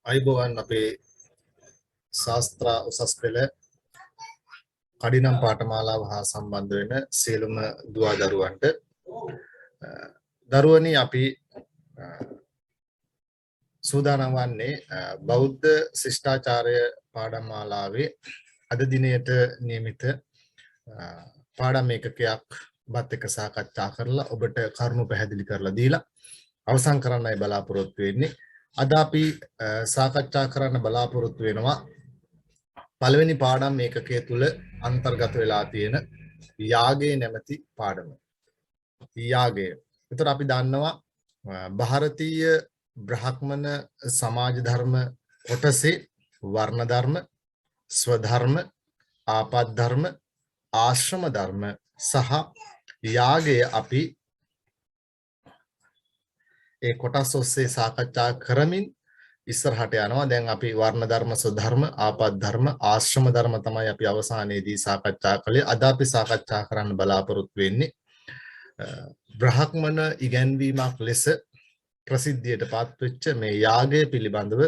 අයිබෝවන් අපේ ශාස්ත්‍ර උසස් පෙළ කඩිනම් පාඨමාලාව හා සම්බන්ධ වෙන සියලුම දුවා දරුවන්ට දරුවනි අපි සූදානම් වන්නේ බෞද්ධ ශිෂ්ටාචාරය පාඩම් මාලාවේ අද දිනයට නියමිත පාඩම් ඒකකයක් බත් එක්ක සාකච්ඡා කරලා ඔබට කරුණු පැහැදිලි කරලා දීලා අවසන් කරන්නයි බලාපොරොත්තු වෙන්නේ. අද අපි සාකච්ඡා කරන්න බලාපොරොත්තු වෙනවා පළවෙනි පාඩම් ඒකකයේ තුල අන්තර්ගත වෙලා තියෙන යාගය නැමැති පාඩම. යාගය. ඒතර අපි දන්නවා ಭಾರತೀಯ බ්‍රාහ්මණ සමාජ ධර්ම කොටසේ වර්ණ ධර්ම, ස්වධර්ම, ආපත් ධර්ම, ආශ්‍රම ධර්ම සහ යාගය අපි ඒ කොටස් ඔස්සේ සාකච්ඡා කරමින් ඉස්සරහට යනවා. දැන් අපි වර්ණ ධර්ම, ස්වධර්ම, ආපත් ධර්ම, ආශ්‍රම ධර්ම තමයි අපි අවසානයේදී සාකච්ඡා කළේ. අද අපි සාකච්ඡා කරන්න බලාපොරොත්තු වෙන්නේ බ්‍රාහ්මණ ඉගැන්වීමක් ලෙස ප්‍රසිද්ධියට පත් වෙච්ච මේ යාගය පිළිබඳව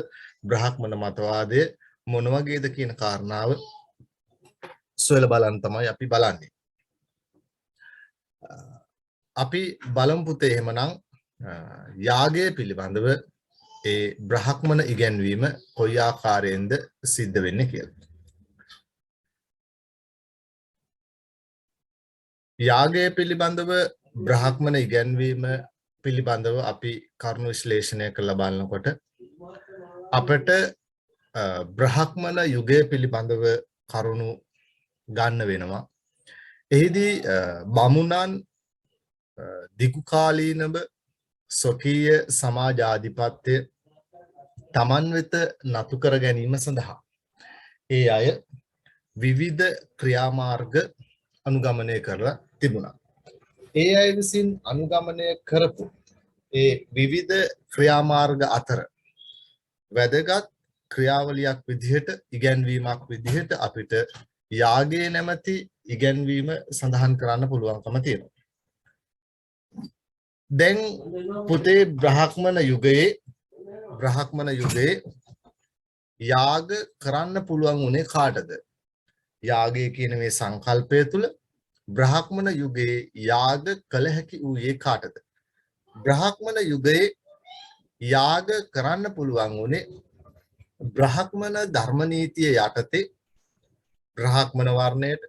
බ්‍රාහ්මණ මතවාදය මොන වගේද කියන කාරණාව සොයලා බලන්න තමයි අපි බලන්නේ. අපි බලමු පුතේ එහෙමනම් යාගය පිළිබඳව ඒ බ්‍රාහ්මණ ඉගැන්වීම කොයි ආකාරයෙන්ද සිද්ධ වෙන්නේ කියලා. යාගය පිළිබඳව බ්‍රාහ්මණ ඉගැන්වීම පිළිබඳව අපි කරුණු විශ්ලේෂණය කරලා බලනකොට අපට බ්‍රාහ්මණ යුගය පිළිබඳව කරුණු ගන්න වෙනවා. එහිදී බමුණන් දිගු කාලීනව ස්වකීය සමාජාධිපත්‍ය තමන් වෙත නතු කර ගැනීම සඳහා ඒ අය විවිධ ක්‍රියාමාර්ග අනුගමනය කරලා තිබුණා. ඒ අය විසින් අනුගමනය කරපු ඒ විවිධ ක්‍රියාමාර්ග අතර වැදගත් ක්‍රියාවලියක් විදිහට ඉගැන්වීමක් විදිහට අපිට යාගය නැමැති ඉගැන්වීම සඳහන් කරන්න පුළුවන්කම තියෙනවා. දැන් පුතේ බ්‍රාහ්මණ යුගයේ යාග කරන්න පුළුවන් උනේ කාටද? යාගය කියන මේ සංකල්පය තුල බ්‍රාහ්මණ යුගයේ යාග කළ හැකි වූයේ කාටද? බ්‍රාහ්මණ යුගයේ යාග කරන්න පුළුවන් උනේ බ්‍රාහ්මණ ධර්ම නීතිය යටතේ බ්‍රාහ්මණ වර්ණයට,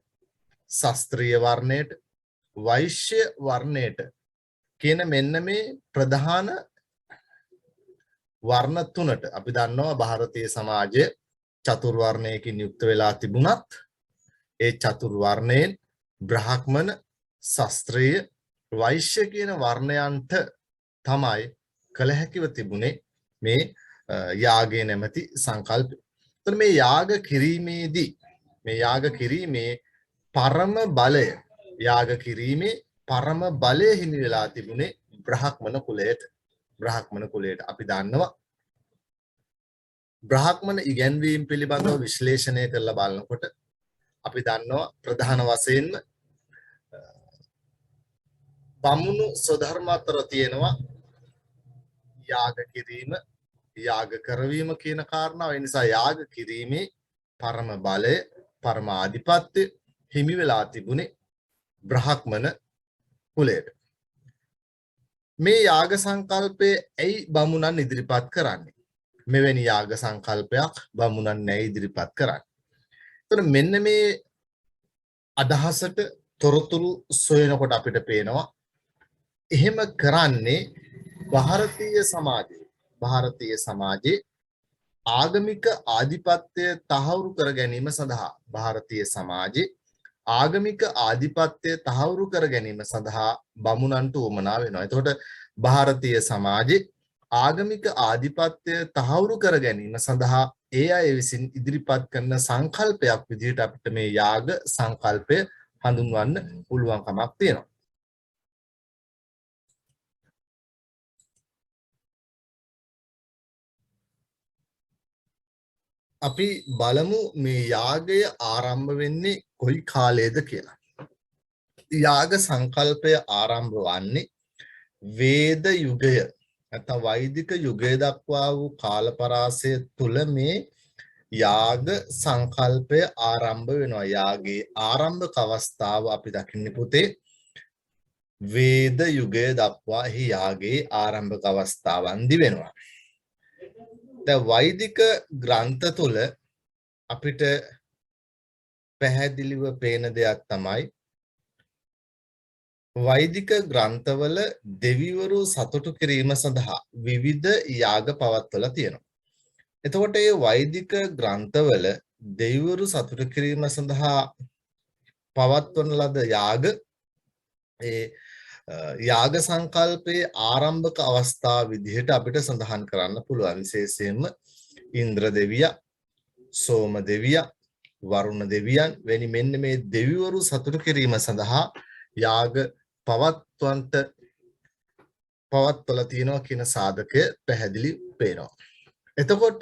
ශාස්ත්‍රීය වර්ණයට, වෛශ්‍ය වර්ණයට කියන මෙන්න මේ ප්‍රධාන වර්ණ තුනට අපි දන්නවා ಭಾರತೀಯ සමාජය චතුර්වර්ණයකින් යුක්ත වෙලා තිබුණත් ඒ චතුර්වර්ණයෙන් බ්‍රාහ්මණ, ශාස්ත්‍රීය, වෛශ්‍ය කියන වර්ණයන්ට තමයි කළ හැකිව තිබුණේ මේ යාගය නැමැති සංකල්පය. එතකොට මේ යාග කිරීමේ පරම බලය පරම බලය හිමි වෙලා තිබුණේ බ්‍රාහ්මණ කුලයට. අපි දන්නවා බ්‍රාහ්මණ ඉගැන්වීම් පිළිබඳව විශ්ලේෂණය කරලා බලනකොට අපි දන්නවා ප්‍රධාන වශයෙන්ම බමුණු ස්වධර්ම අතර තියෙනවා යාග කිරීම, යාග කරවීම කියන කාරණාව. ඒ නිසා යාග කිරීමේ පරම බලය, පරම ආධිපත්‍ය හිමි වෙලා තිබුණේ බ්‍රාහ්මණ කුලයට. මේ යාග සංකල්පය ඇයි බමුණන් ඉදිරිපත් කරන්නේ? මෙවැනි යාග සංකල්පයක් බමුණන් නැයි ඉදිරිපත් කරන්නේ? එතකොට මෙන්න මේ අදහසට තොරතුරු සොයනකොට අපිට පේනවා එහෙම කරන්නේ ಭಾರತೀಯ සමාජයේ ආගමික ආධිපත්‍ය තහවුරු කර ගැනීම සඳහා බමුණන්ට උවමනා වෙනවා. එතකොට ಭಾರತೀಯ සමාජයේ ආගමික ආධිපත්‍ය තහවුරු කර ගැනීම සඳහා ඒ අය විසින් ඉදිරිපත් කරන සංකල්පයක් විදිහට අපිට මේ යාග සංකල්පය හඳුන්වන්න පුළුවන්කමක් තියෙනවා. අපි බලමු මේ යාගය ආරම්භ වෙන්නේ කොයි කාලයේද කියලා. යාග සංකල්පය ආරම්භ වන්නේ වේද යුගය නැත්නම් වෛදික යුගයේ දක්වා වූ කාලපරාසය තුල මේ යාග සංකල්පය ආරම්භ වෙනවා. යාගේ ආරම්භක අවස්ථාව අපි දකින්නේ පුතේ වේද යුගය දක්වා එහි යාගේ ආරම්භක අවස්ථාවන්දි වෙනවා. දැන් වෛදික ග්‍රන්ථ තුල අපිට පැහැදිලිව පේන දෙයක් තමයි වෛදික ග්‍රන්ථවල දෙවිවරු සතුටු කිරීම සඳහා විවිධ යාග පවත්වලා තියෙනවා. එතකොට මේ වෛදික ග්‍රන්ථවල දෙවිවරු සතුටු කිරීම සඳහා පවත්වන ලද යාග ඒ යාග සංකල්පයේ ආරම්භක අවස්ථාව විදිහට අපිට සඳහන් කරන්න පුළුවන්. විශේෂයෙන්ම ඉන්ද්‍ර දෙවියා, සෝම දෙවියා, වරුණ දෙවියන් වැනි මෙන්න මේ දෙවිවරු සතුටු කිරීම සඳහා යාග පවත්වලා තියෙනවා කියන සාධකය පැහැදිලි වෙනවා. එතකොට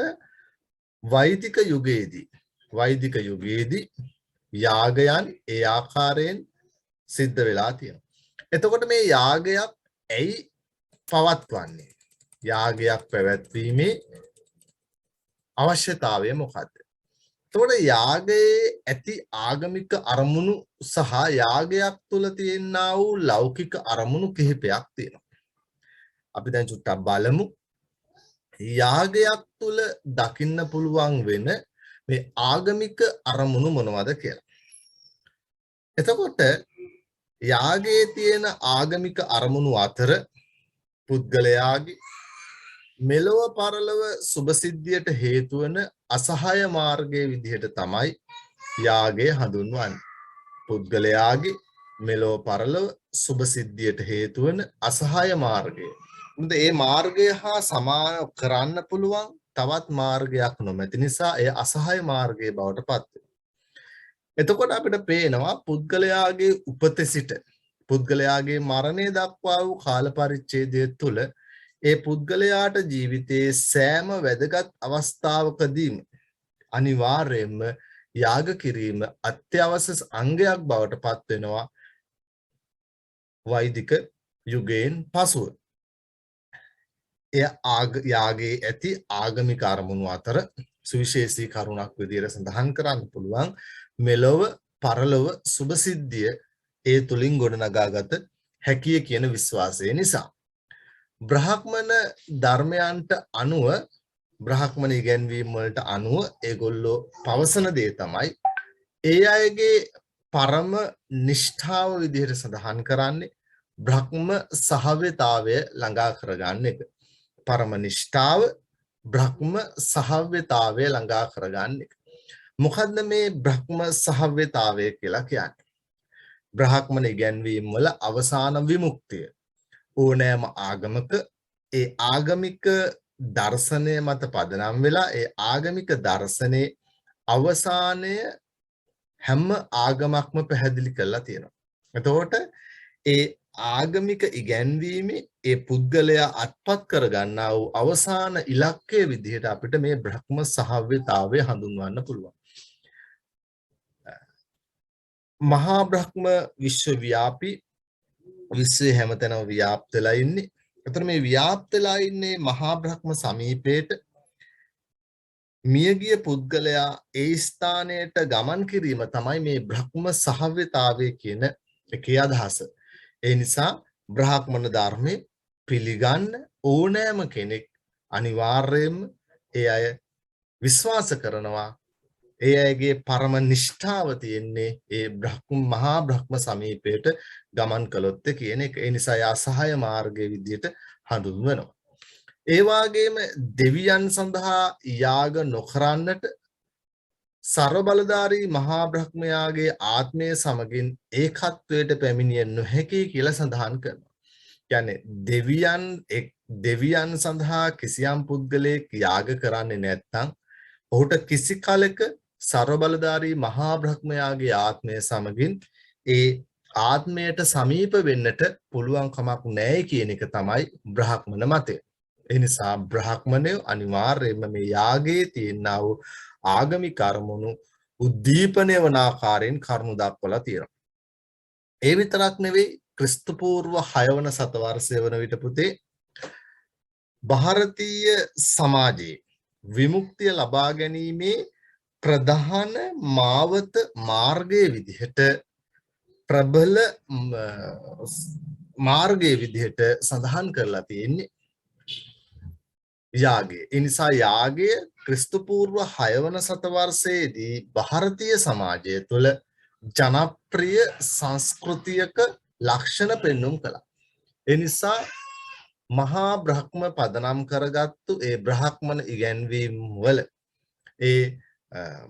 වෛදික යුගයේදී යාගයන් ඒ ආකාරයෙන් සිද්ධ වෙලා තියෙනවා. එතකොට මේ යාගයක් ඇයි පවත්වන්නේ? යාගයක් පැවැත්වීමේ අවශ්‍යතාවය මොකක්ද? එතකොට යාගයේ ඇති ආගමික අරමුණු සහ යාගයක් තුළ තියෙනා වූ ලෞකික අරමුණු කිහිපයක් තියෙනවා. අපි දැන් චුට්ටක් බලමු. යාගයක් තුළ දකින්න පුළුවන් වෙන මේ ආගමික අරමුණු මොනවද කියලා. එතකොට යාගයේ තියෙන ආගමික අරමුණු අතර පුද්ගලයාගේ මෙලොව පරලොව සුභසිද්ධියට හේතු වන අසහාය මාර්ගයේ විදිහට තමයි යාගය හඳුන්වන්නේ. පුද්ගලයාගේ මෙලොව පරලොව සුභසිද්ධියට හේතු වන අසහාය මාර්ගය. මොකද මේ මාර්ගය හා සමාන කරන්න පුළුවන් තවත් මාර්ගයක් නොමැති නිසා එය අසහාය මාර්ගයේ බවට පත් වෙනවා. එතකොට අපිට පේනවා පුද්ගලයාගේ උපත සිට පුද්ගලයාගේ මරණය දක්වා වූ කාල පරිච්ඡේදය තුළ ඒ පුද්ගලයාට ජීවිතයේ සෑම වැදගත් අවස්ථාවකදීම අනිවාර්යයෙන්ම යාග කිරීම අත්‍යවශ්‍ය අංගයක් බවට පත් වෙනවා වෛදික යුගයෙන් පසුව. යාගයේ ඇති ආගමික අරමුණු අතර සුවිශේෂී කරුණක් විදිහට සඳහන් කරන්න පුළුවන් මෙලොව පරලොව සුභසිද්ධිය ඒ තුලින් ගොඩනගාගත හැකිය කියන විශ්වාසය නිසා. බ්‍රාහ්මණ ධර්මයන්ට අනුව බ්‍රාහ්මණ ඉගැන්වීම් වලට අනුව ඒගොල්ලෝ පවසන දේ තමයි ඒ අයගේ පරම නිෂ්ඨාව විදිහට සඳහන් කරන්නේ බ්‍රහ්ම සහව්‍යතාවය ළඟා කරගන්න එක. පරම නිෂ්ඨාව බ්‍රහ්ම සහව්‍යතාවය ළඟා කරගන්න එක. මොකද්ද මේ බ්‍රහ්ම සහව්‍යතාවය කියලා කියන්නේ? බ්‍රාහ්මණ ඉගැන්වීම් වල අවසාන විමුක්තිය. ඕනෑම ආගමක ඒ ආගමික දර්ශනය මත පදනම් වෙලා ඒ ආගමික දර්ශනයේ අවසානය හැම ආගමක්ම පැහැදිලි කරලා තියෙනවා. එතකොට ඒ ආගමික ඉගැන්වීමේ ඒ පුද්ගලයා අත්පත් කරගන්නා වූ අවසාන ඉලක්කය විදිහට අපිට මේ බ්‍රහ්ම සහව්‍යතාවය හඳුන්වන්න පුළුවන්. මහා බ්‍රහ්ම විශ්වව්‍යාපී විශ්වයේ හැමතැනම ව්‍යාප්ත වෙලා ඉන්නේ. ඒතර මේ ව්‍යාප්ත වෙලා ඉන්නේ මහා බ්‍රහ්ම සමීපයට මියගිය පුද්ගලයා ඒ ස්ථානයට ගමන් කිරීම තමයි මේ බ්‍රහ්ම සහව්‍යතාවය කියන එකේ අදහස. ඒ නිසා බ්‍රාහ්මණ ධර්මයේ පිළිගන්න ඕනෑම කෙනෙක් අනිවාර්යයෙන්ම ඒ අය විශ්වාස කරනවා ඒ අයගේ පරම නිෂ්ඨාව තියෙන්නේ ඒ මහා බ්‍රහ්ම සමීපයට ගමන් කළොත් කියන එක. ඒ නිසා යා සහාය මාර්ගයේ විදිහට හඳුන්වනවා. ඒ වගේම දෙවියන් සඳහා යාග නොකරන්නට ਸਰව බලධාරී මහා බ්‍රහ්මයාගේ ආත්මය සමගින් ඒකත්වයට පැමිණිය නොහැකි කියලා සඳහන් කරනවා. කියන්නේ දෙවියන් සඳහා කිසියම් පුද්ගලයෙක් යාග කරන්නේ නැත්නම් ඔහුට කිසි කලක ਸਰව බලධාරී මහා බ්‍රහ්මයාගේ ආත්මය සමගින් ඒ ආත්මයට සමීප වෙන්නට පුළුවන් කමක් නැහැ කියන එක තමයි බ්‍රාහ්මණ මතය. ඒ නිසා බ්‍රාහ්මණය අනිවාර්යයෙන්ම මේ යාගයේ තියෙනා වූ ආගමික කර්මණු උද්දීපනය වන ආකාරයෙන් කරුණු දක්වලා තියෙනවා. ඒ විතරක් නෙවෙයි ක්‍රිස්තු පූර්ව 6 වන සතවර්ෂය වන විට පුතේ ಭಾರತೀಯ සමාජයේ විමුක්තිය ලබා ගැනීමේ ප්‍රධාන මාවත මාර්ගයේ විදිහට ප්‍රබල මාර්ගයේ විදිහට සඳහන් කරලා තියෙන්නේ යාගය. ඒ නිසා යාගය ක්‍රිස්තු පූර්ව 6 වන සතවර්ෂයේදී ಭಾರತೀಯ සමාජය තුළ ජනප්‍රිය සංස්කෘතියක ලක්ෂණ පෙන්වුම් කළා. ඒ නිසා මහා බ්‍රහ්ම පදනම් කරගත්තු ඒ බ්‍රහ්මන ඉගැන්වීම් වල ඒ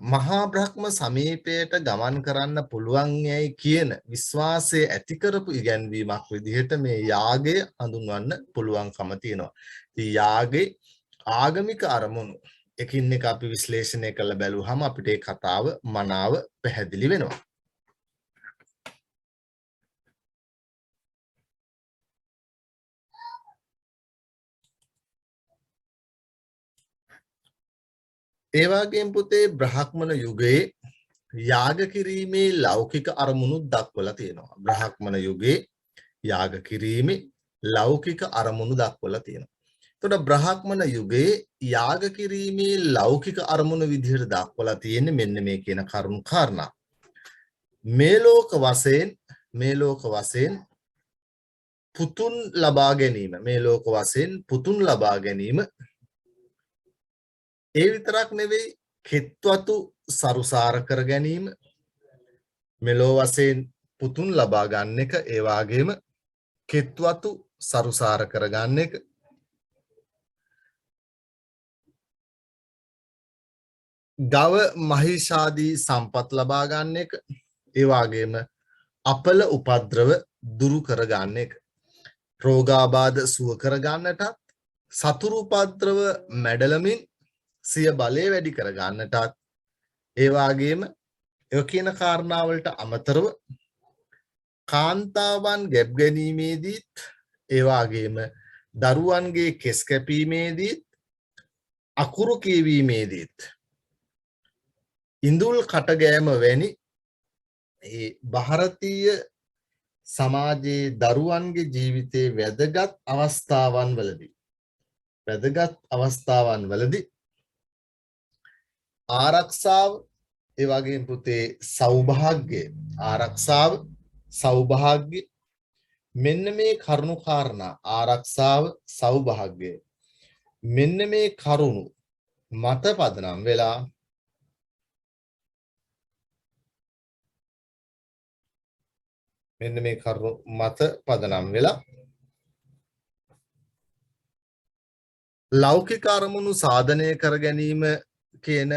මහා බ්‍රහ්ම සමීපයට ගමන් කරන්න පුළුවන් යයි කියන විශ්වාසය ඇති කරපු ඉගැන්වීමක් විදිහට මේ යාගය හඳුන්වන්න පුළුවන්කම තියෙනවා. ඉතින් යාගේ ආගමික අරමුණු එකින් එක අපි විශ්ලේෂණය කරලා බැලුවහම අපිට ඒ කතාව මනාව පැහැදිලි වෙනවා. ඒ වගේම පුතේ බ්‍රහ්මන යුගයේ යාග කිරීමේ ලෞකික අරමුණු දක්වලා තියෙනවා. බ්‍රහ්මන යුගයේ යාග කිරීමේ ලෞකික අරමුණු දක්වලා තියෙනවා. එතකොට බ්‍රහ්මන යුගයේ යාග කිරීමේ ලෞකික අරමුණු විදිහට දක්වලා තියෙන්නේ මෙන්න මේ කියන කරුණු කාරණා. මේ ලෝක වශයෙන් පුතුන් ලබා ගැනීම ඒ විතරක් නෙවෙයි කෙත්වතු සරුසාර කර ගැනීම මෙලෝ වශයෙන් පුතුන් ලබා ගන්න එක ඒ වගේම කෙත්වතු සරුසාර කර ගන්න එක ගව මහිෂාදී සම්පත් ලබා ගන්න එක ඒ වගේම අපල උපද්‍රව දුරු කර ගන්න එක රෝගාබාධ සුව කර ගන්නටත් සතුරු උපද්‍රව මැඩලමින් සිය බලය වැඩි කර ගන්නටත් ඒ වගේම ඒ කියන කාරණාවලට අමතරව කාන්තාවන් ගැබ් ගැනීමේදීත් ඒ වගේම දරුවන්ගේ කෙස් කැපීමේදීත් අකුරු කියවීමේදීත් ඉඳුල් කටගෑම වැනි ඒ ಭಾರತೀಯ සමාජයේ දරුවන්ගේ ජීවිතයේ වැදගත් අවස්ථාවන් වලදී ආරක්ෂාව ඒ වගේම පුතේ සෞභාග්‍ය මෙන්න මේ කරුණු කාරණා ආරක්ෂාව සෞභාග්‍ය මෙන්න මේ කරුණු මත පදනම් වෙලා ලෞකික අරමුණු සාධනය කර ගැනීම කියන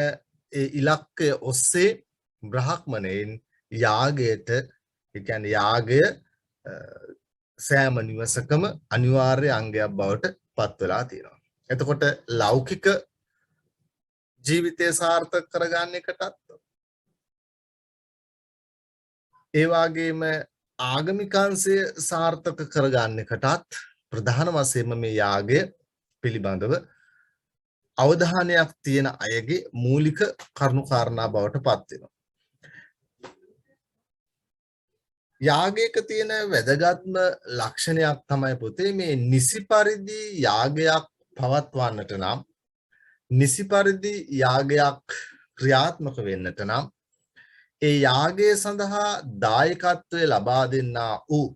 ඒ ඉලක්කය ඔස්සේ බ්‍රහ්මණයන් යාගයට ඒ කියන්නේ යාගය සෑම නිවසකම අනිවාර්ය අංගයක් බවට පත් වෙලා තියෙනවා. එතකොට ලෞකික ජීවිතය සාර්ථක කරගන්න එකටත් ඒ වගේම ආගමිකාංශය සාර්ථක කරගන්න එකටත් ප්‍රධාන වශයෙන්ම මේ යාගය පිළිබඳව අවධානයක් තියෙන අයගේ මූලික කරුණු කාරණා බවට පත් වෙනවා. යාගයක තියෙන වැදගත්ම ලක්ෂණයක් තමයි පුතේ මේ නිසි පරිදි යාගයක් පවත්වන්නට නම් නිසි පරිදි යාගයක් ක්‍රියාත්මක වෙන්නට නම් ඒ යාගය සඳහා දායකත්වය ලබා දෙන්නා වූ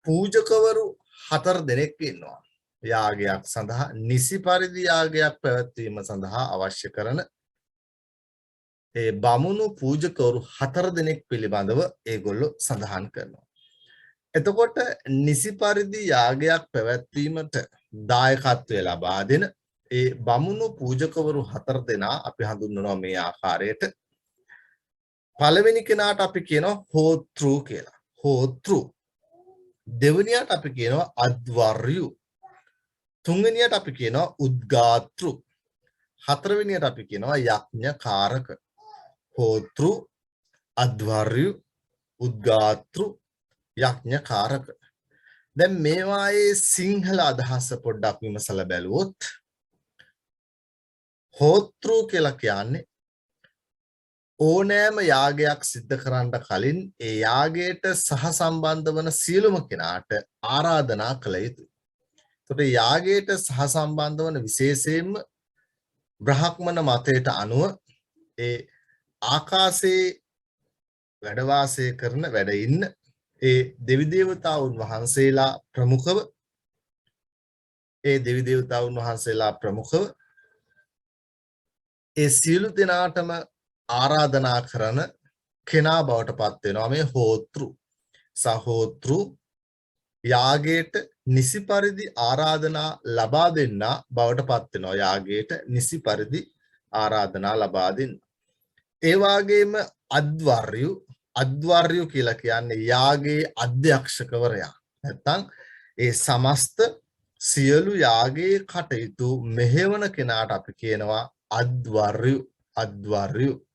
පූජකවරු 4 දෙනෙක් ඉන්නවා. යාගයක් සඳහා නිසි පරිදි යාගයක් පැවැත්වීම සඳහා අවශ්‍ය කරන ඒ බමුණු පූජකවරු 4 දෙනෙක් පිළිබඳව ඒගොල්ලෝ සඳහන් කරනවා. එතකොට නිසි පරිදි යාගයක් පැවැත්වීමට දායකත්වය ලබා දෙන ඒ බමුණු පූජකවරු 4 දෙනා අපි හඳුන්වනවා මේ ආකාරයට. පළවෙනි කෙනාට අපි කියනවා හෝතෘ කියලා. හෝතෘ. දෙවෙනියට අපි කියනවා අද්වර්යු. තුන්වෙනියට අපි කියනවා උද්ගාතෘ. හතරවෙනියට අපි කියනවා යඥකාරක. හෝතෘ, අද්වර්යු, උද්ගාතෘ, යඥකාරක. දැන් මේවායේ සිංහල අදහස පොඩ්ඩක් විමසලා බැලුවොත් හෝතෘ කියලා කියන්නේ ඕනෑම යාගයක් සිද්ධ කරන්න කලින් ඒ යාගයට සහසම්බන්ධ වන සියලුම කෙනාට ආරාධනා කළ යුතුයි. එතකොට යාගයට සහසම්බන්ධ වන විශේෂයෙන්ම බ්‍රහ්මන මතයට අනුව ඒ ආකාශයේ වැඩ වාසය කරන වැඩ ඉන්න ඒ දෙවි දේවතාවුන් වහන්සේලා ප්‍රමුඛව ඒ දෙවි දේවතාවුන් වහන්සේලා ප්‍රමුඛව ඒ සියලු දෙනාටම ආරාධනා කරන කෙනා බවට පත් වෙනවා මේ හෝතෘ සහෝතෘ යාගයට නිසි පරිදි ආරාධනා ලබා දෙන්නා බවට පත් වෙනවා යාගයට නිසි පරිදි ආරාධනා ලබා දෙන්න. ඒ වගේම අද්වර්යු කියලා කියන්නේ යාගයේ අධ්‍යක්ෂකවරයා. නැත්නම් ඒ සමස්ත සියලු යාගයේ කටයුතු මෙහෙවන කෙනාට අපි කියනවා අද්වර්යු.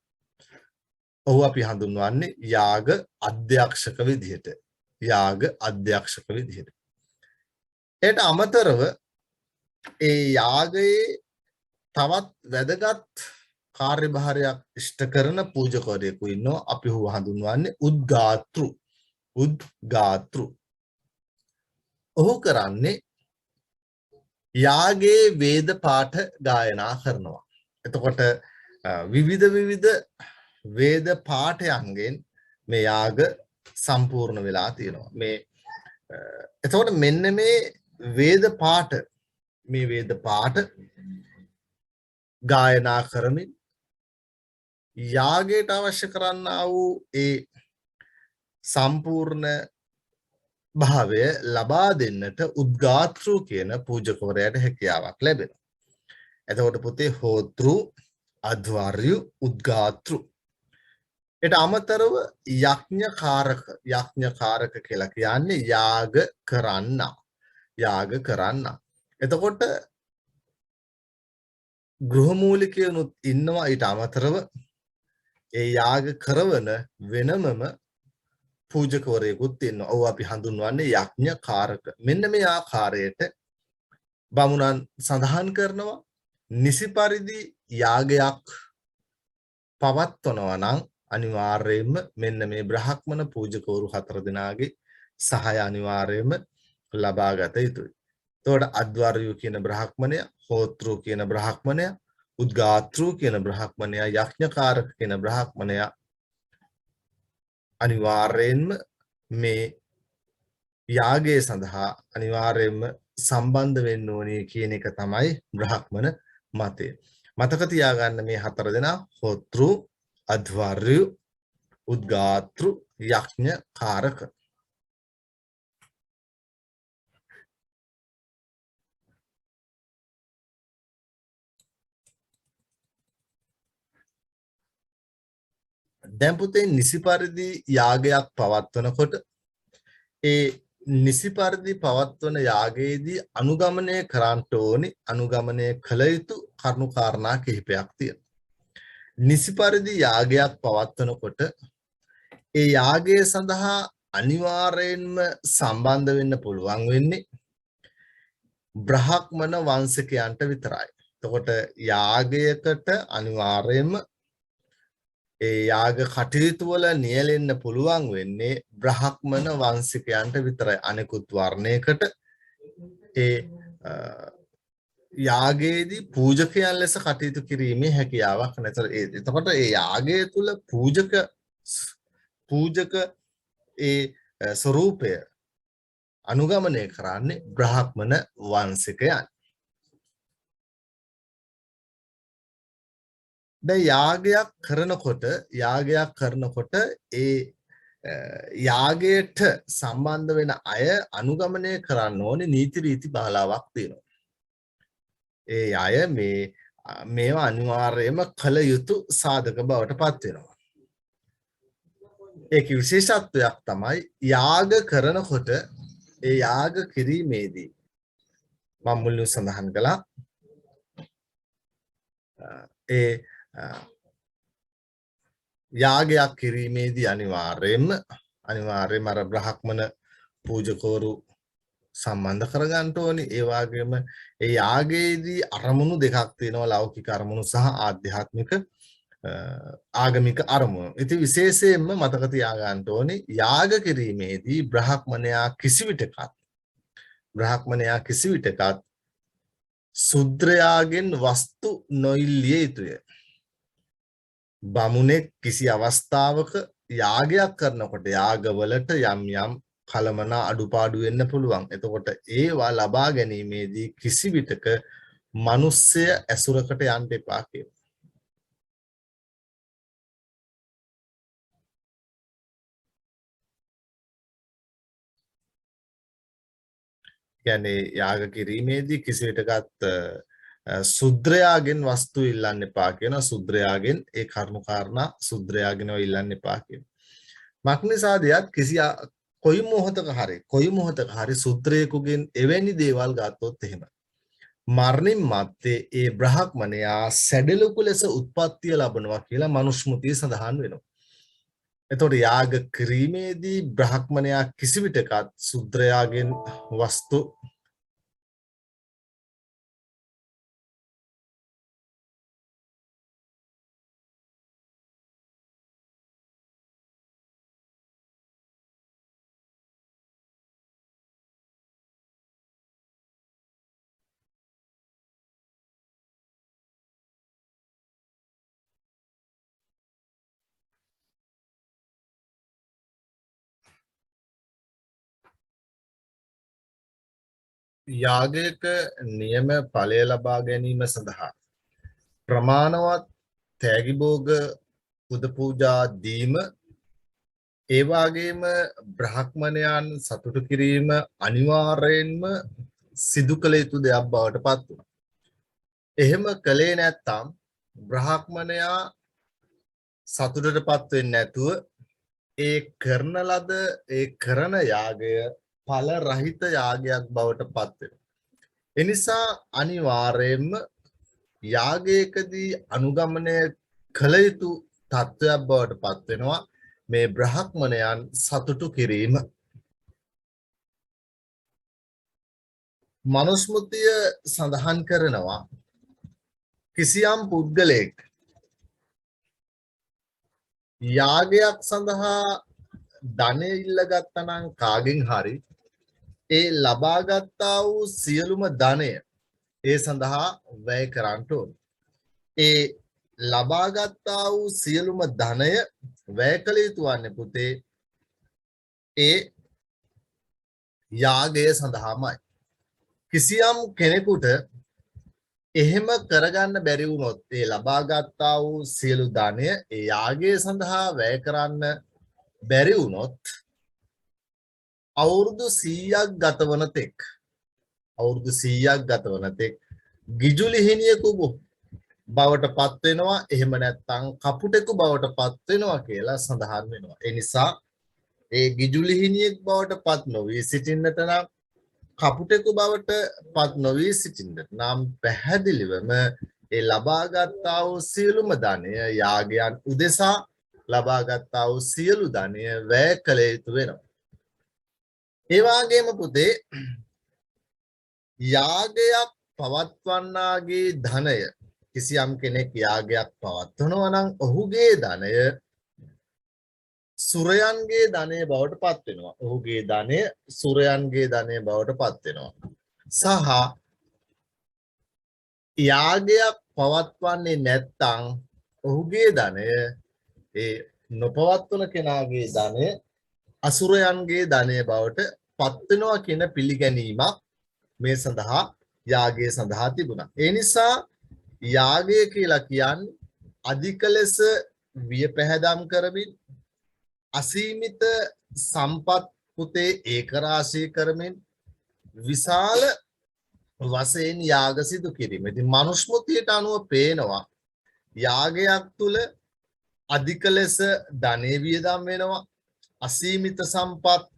ඔහු අපි හඳුන්වන්නේ යාග අධ්‍යක්ෂක විදිහට. ඒට අමතරව ඒ යාගයේ තවත් වැදගත් කාර්යභාරයක් ඉෂ්ට කරන පූජකවරයෙකු ඉන්නවා. අපි ඔහු හඳුන්වන්නේ උද්ගාතෘ. ඔහු කරන්නේ යාගයේ වේද පාඨ ගායනා කරනවා. එතකොට විවිධ වේද පාඨයන්ගෙන් මේ යාග සම්පූර්ණ වෙලා තියෙනවා. එතකොට මෙන්න මේ වේද පාඨ ගායනා කරමින් යාගයට අවශ්‍ය කරන්නා වූ ඒ සම්පූර්ණ භාවය ලබා දෙන්නට උද්ගාතෘ කියන පූජකවරයාට හැකියාවක් ලැබෙනවා. එතකොට පුතේ හෝතෘ, අද්වර්යු, උද්ගාතෘ. ඒට අමතරව යඥකාරක කියලා කියන්නේ යාග කරන්න. එතකොට ගෘහමූලිකයනුත් ඉන්නවා. ඊට අමතරව ඒ යාග කරවන වෙනමම පූජකවරයෙකුත් ඉන්නවා. ඔව් අපි හඳුන්වන්නේ යඥකාරක. මෙන්න මේ ආකාරයට බමුණන් සඳහන් කරනවා නිසි පරිදි යාගයක් පවත්වනවා නම් අනිවාර්යයෙන්ම මෙන්න මේ බ්‍රහ්මන පූජකවරු 4 දෙනාගේ සහාය අනිවාර්යයෙන්ම ලබා ගත යුතුයි. එතකොට අද්වර්යු කියන බ්‍රහ්මණය, හෝතෘ කියන බ්‍රහ්මණය, උද්ගාතෘ කියන බ්‍රහ්මණය, යඥකාරක කියන බ්‍රහ්මණය අනිවාර්යයෙන්ම මේ යාගය සඳහා අනිවාර්යයෙන්ම සම්බන්ධ වෙන්න ඕනේ කියන එක තමයි බ්‍රහ්මන මතය. මතක තියාගන්න මේ 4 දෙනා හෝතෘ, අද්වර්යු, උද්ගාතෘ, යඥකාරක. දැන් පුතේ නිසි පරිදි යාගයක් පවත්වනකොට ඒ නිසි පරිදි පවත්වන යාගයේදී අනුගමනය කරන්න ඕනි අනුගමනය කළ යුතු කරුණු කාරණා කිහිපයක් තියෙනවා. නිසි පරිදි යාගයක් පවත්වනකොට ඒ යාගය සඳහා අනිවාර්යයෙන්ම සම්බන්ධ වෙන්න පුළුවන් වෙන්නේ බ්‍රහ්මන වංශිකයන්ට විතරයි. එතකොට යාගයකට අනිවාර්යයෙන්ම ඒ යාග කටයුතු වල නියැලෙන්න පුළුවන් වෙන්නේ බ්‍රහ්මන වංශිකයන්ට විතරයි. අනෙකුත් වර්ණයකට ඒ යාගයේදී පූජකයන් ලෙස කටයුතු කිරීමේ හැකියාවක් නැතර. එතකොට ඒ යාගය තුල පූජක ඒ ස්වરૂපය අනුගමනය කරන්නේ බ්‍රහ්මන වංශිකයන්. දැන් යාගයක් කරනකොට ඒ යාගයට සම්බන්ධ වෙන අය අනුගමනය කරන්න ඕනේ නීති රීති බාලාවක් තියෙනවා. ඒ අය මේවා අනිවාර්යයෙන්ම කළ යුතු සාධක බවට පත් වෙනවා. ඒකේ විශේෂත්වයක් තමයි යාග කරනකොට ඒ යාග කිරීමේදී මම මුලින් සඳහන් කළා ඒ යාගයක් කිරීමේදී අනිවාර්යයෙන්ම අර බ්‍රහ්මන පූජකවරු සම්බන්ධ කරගන්න ඕනේ. ඒ වගේම ඒ යාගයේදී අරමුණු දෙකක් තියෙනවා, ලෞකික අරමුණු සහ ආධ්‍යාත්මික ආගමික අරමුණු. ඉතින් විශේෂයෙන්ම මතක තියාගන්න ඕනේ යාග කිරීමේදී බ්‍රහ්මණයා කිසිවිටකත් බ්‍රාහ්මණයා කිසි විටකත් ශුද්‍රයාගෙන් වස්තු නොඉල්ලිය යුතුය. බමුණෙක් කිසි අවස්ථාවක යාගයක් කරනකොට යාගවලට යම් යම් කලමනා අඩුපාඩු වෙන්න පුළුවන්. එතකොට ඒවා ලබා ගැනීමේදී කිසි විටක මනුස්සය ඇසුරකට යන්න එපා කියලා. කියන්නේ යාග කිරීමේදී කිසි විටකත් ශුද්‍රයාගෙන් වස්තු ඉල්ලන්න එපා කියන ශුද්‍රයාගෙන් ඒ කරුණු කාරණා ශුද්‍රයාගෙනව ඉල්ලන්න එපා කියන. මක්නිසාදයක් කිසි කොයි මොහොතක හරි ශුද්‍රයෙකුගෙන් එවැනි දේවල් ගත්තොත් එහෙම මරණින් මත්තේ ඒ බ්‍රාහ්මණයා සැඩලුකු ලෙස උත්පත්තිය ලබනවා කියලා මනුස්මෘතිය සඳහන් වෙනවා. එතකොට යාග කිරීමේදී බ්‍රාහ්මණයා කිසි විටකත් ශුද්‍රයාගෙන් වස්තු යාගයක නියම ඵලය ලබා ගැනීම සඳහා ප්‍රමාණවත් තෑගි භෝග පුද පූජා දීම ඒ වගේම බ්‍රාහ්මණයන් සතුටු කිරීම අනිවාර්යයෙන්ම සිදු කළ යුතු දෙයක් බවට පත් වුණා. එහෙම කළේ නැත්නම් බ්‍රාහ්මණයා සතුටටපත් වෙන්නේ නැතුව ඒ කරන ලද ඒ කරන යාගය ඵල රහිත යාගයක් බවට පත් වෙනවා. ඒ නිසා අනිවාර්යයෙන්ම යාගයකදී අනුගමනය කළ යුතු තත්ත්වයක් බවට පත් වෙනවා මේ බ්‍රාහ්මණයන් සතුටු කිරීම. මනුස්මෘතිය සඳහන් කරනවා කිසියම් පුද්ගලයෙක් යාගයක් සඳහා ධනය ඉල්ලගත්තා නම් කාගෙන් හරි ඒ ලබාගත්තා වූ සියලුම ධනය ඒ සඳහා වැය කරන්න ඕන. ඒ ලබාගත්තා වූ සියලුම ධනය වැය කළ යුතු වන්නේ පුතේ ඒ යාගය සඳහාමයි. කිසියම් කෙනෙකුට එහෙම කරගන්න බැරි වුණොත් ඒ ලබාගත්තා වූ සියලු ධනය ඒ යාගය සඳහා වැය කරන්න බැරි වුණොත් අවුරුදු 100ක් ගතවන තෙක් ගිජු ලිහිණියෙකු බවට පත් වෙනවා. එහෙම නැත්නම් කපුටෙකු බවට පත් වෙනවා කියලා සඳහන් වෙනවා. ඒ නිසා ඒ ගිජු ලිහිණියෙක් බවට පත් නොවී සිටින්නට නම් කපුටෙකු බවට පත් නොවී සිටින්නට නම් පැහැදිලිවම ඒ ලබාගත්තා වූ සියලුම ධනය යාගයන් උදෙසා ලබාගත්තා වූ සියලු ධනය වැය කළ යුතු වෙනවා. ඒ වගේම පුතේ යාගයක් පවත්වන්නාගේ ධනය කිසියම් කෙනෙක් යාගයක් පවත්වනවා නම් ඔහුගේ ධනය සුරයන්ගේ ධනය බවට පත් වෙනවා. ඔහුගේ ධනය සුරයන්ගේ ධනය බවට පත් වෙනවා. සහ යාගයක් පවත්වන්නේ නැත්නම් ඔහුගේ ධනය ඒ නොපවත්වන කෙනාගේ ධනය අසුරයන්ගේ ධනය බවට පත් වෙනවා කියන පිළිගැනීමක් මේ සඳහා යාගය සඳහා තිබුණා. ඒ නිසා යාගය කියලා කියන්නේ අධික ලෙස වියපැහැදම් කරමින් අසීමිත සම්පත් පුතේ ඒකරාශී කරමින් විශාල වශයෙන් යාග සිදු කිරීම. ඉතින් මනුස්මෘතියට අනුව පේනවා යාගයක් තුල අධික ලෙස ධනෙ වියදම් වෙනවා. අසීමිත සම්පත්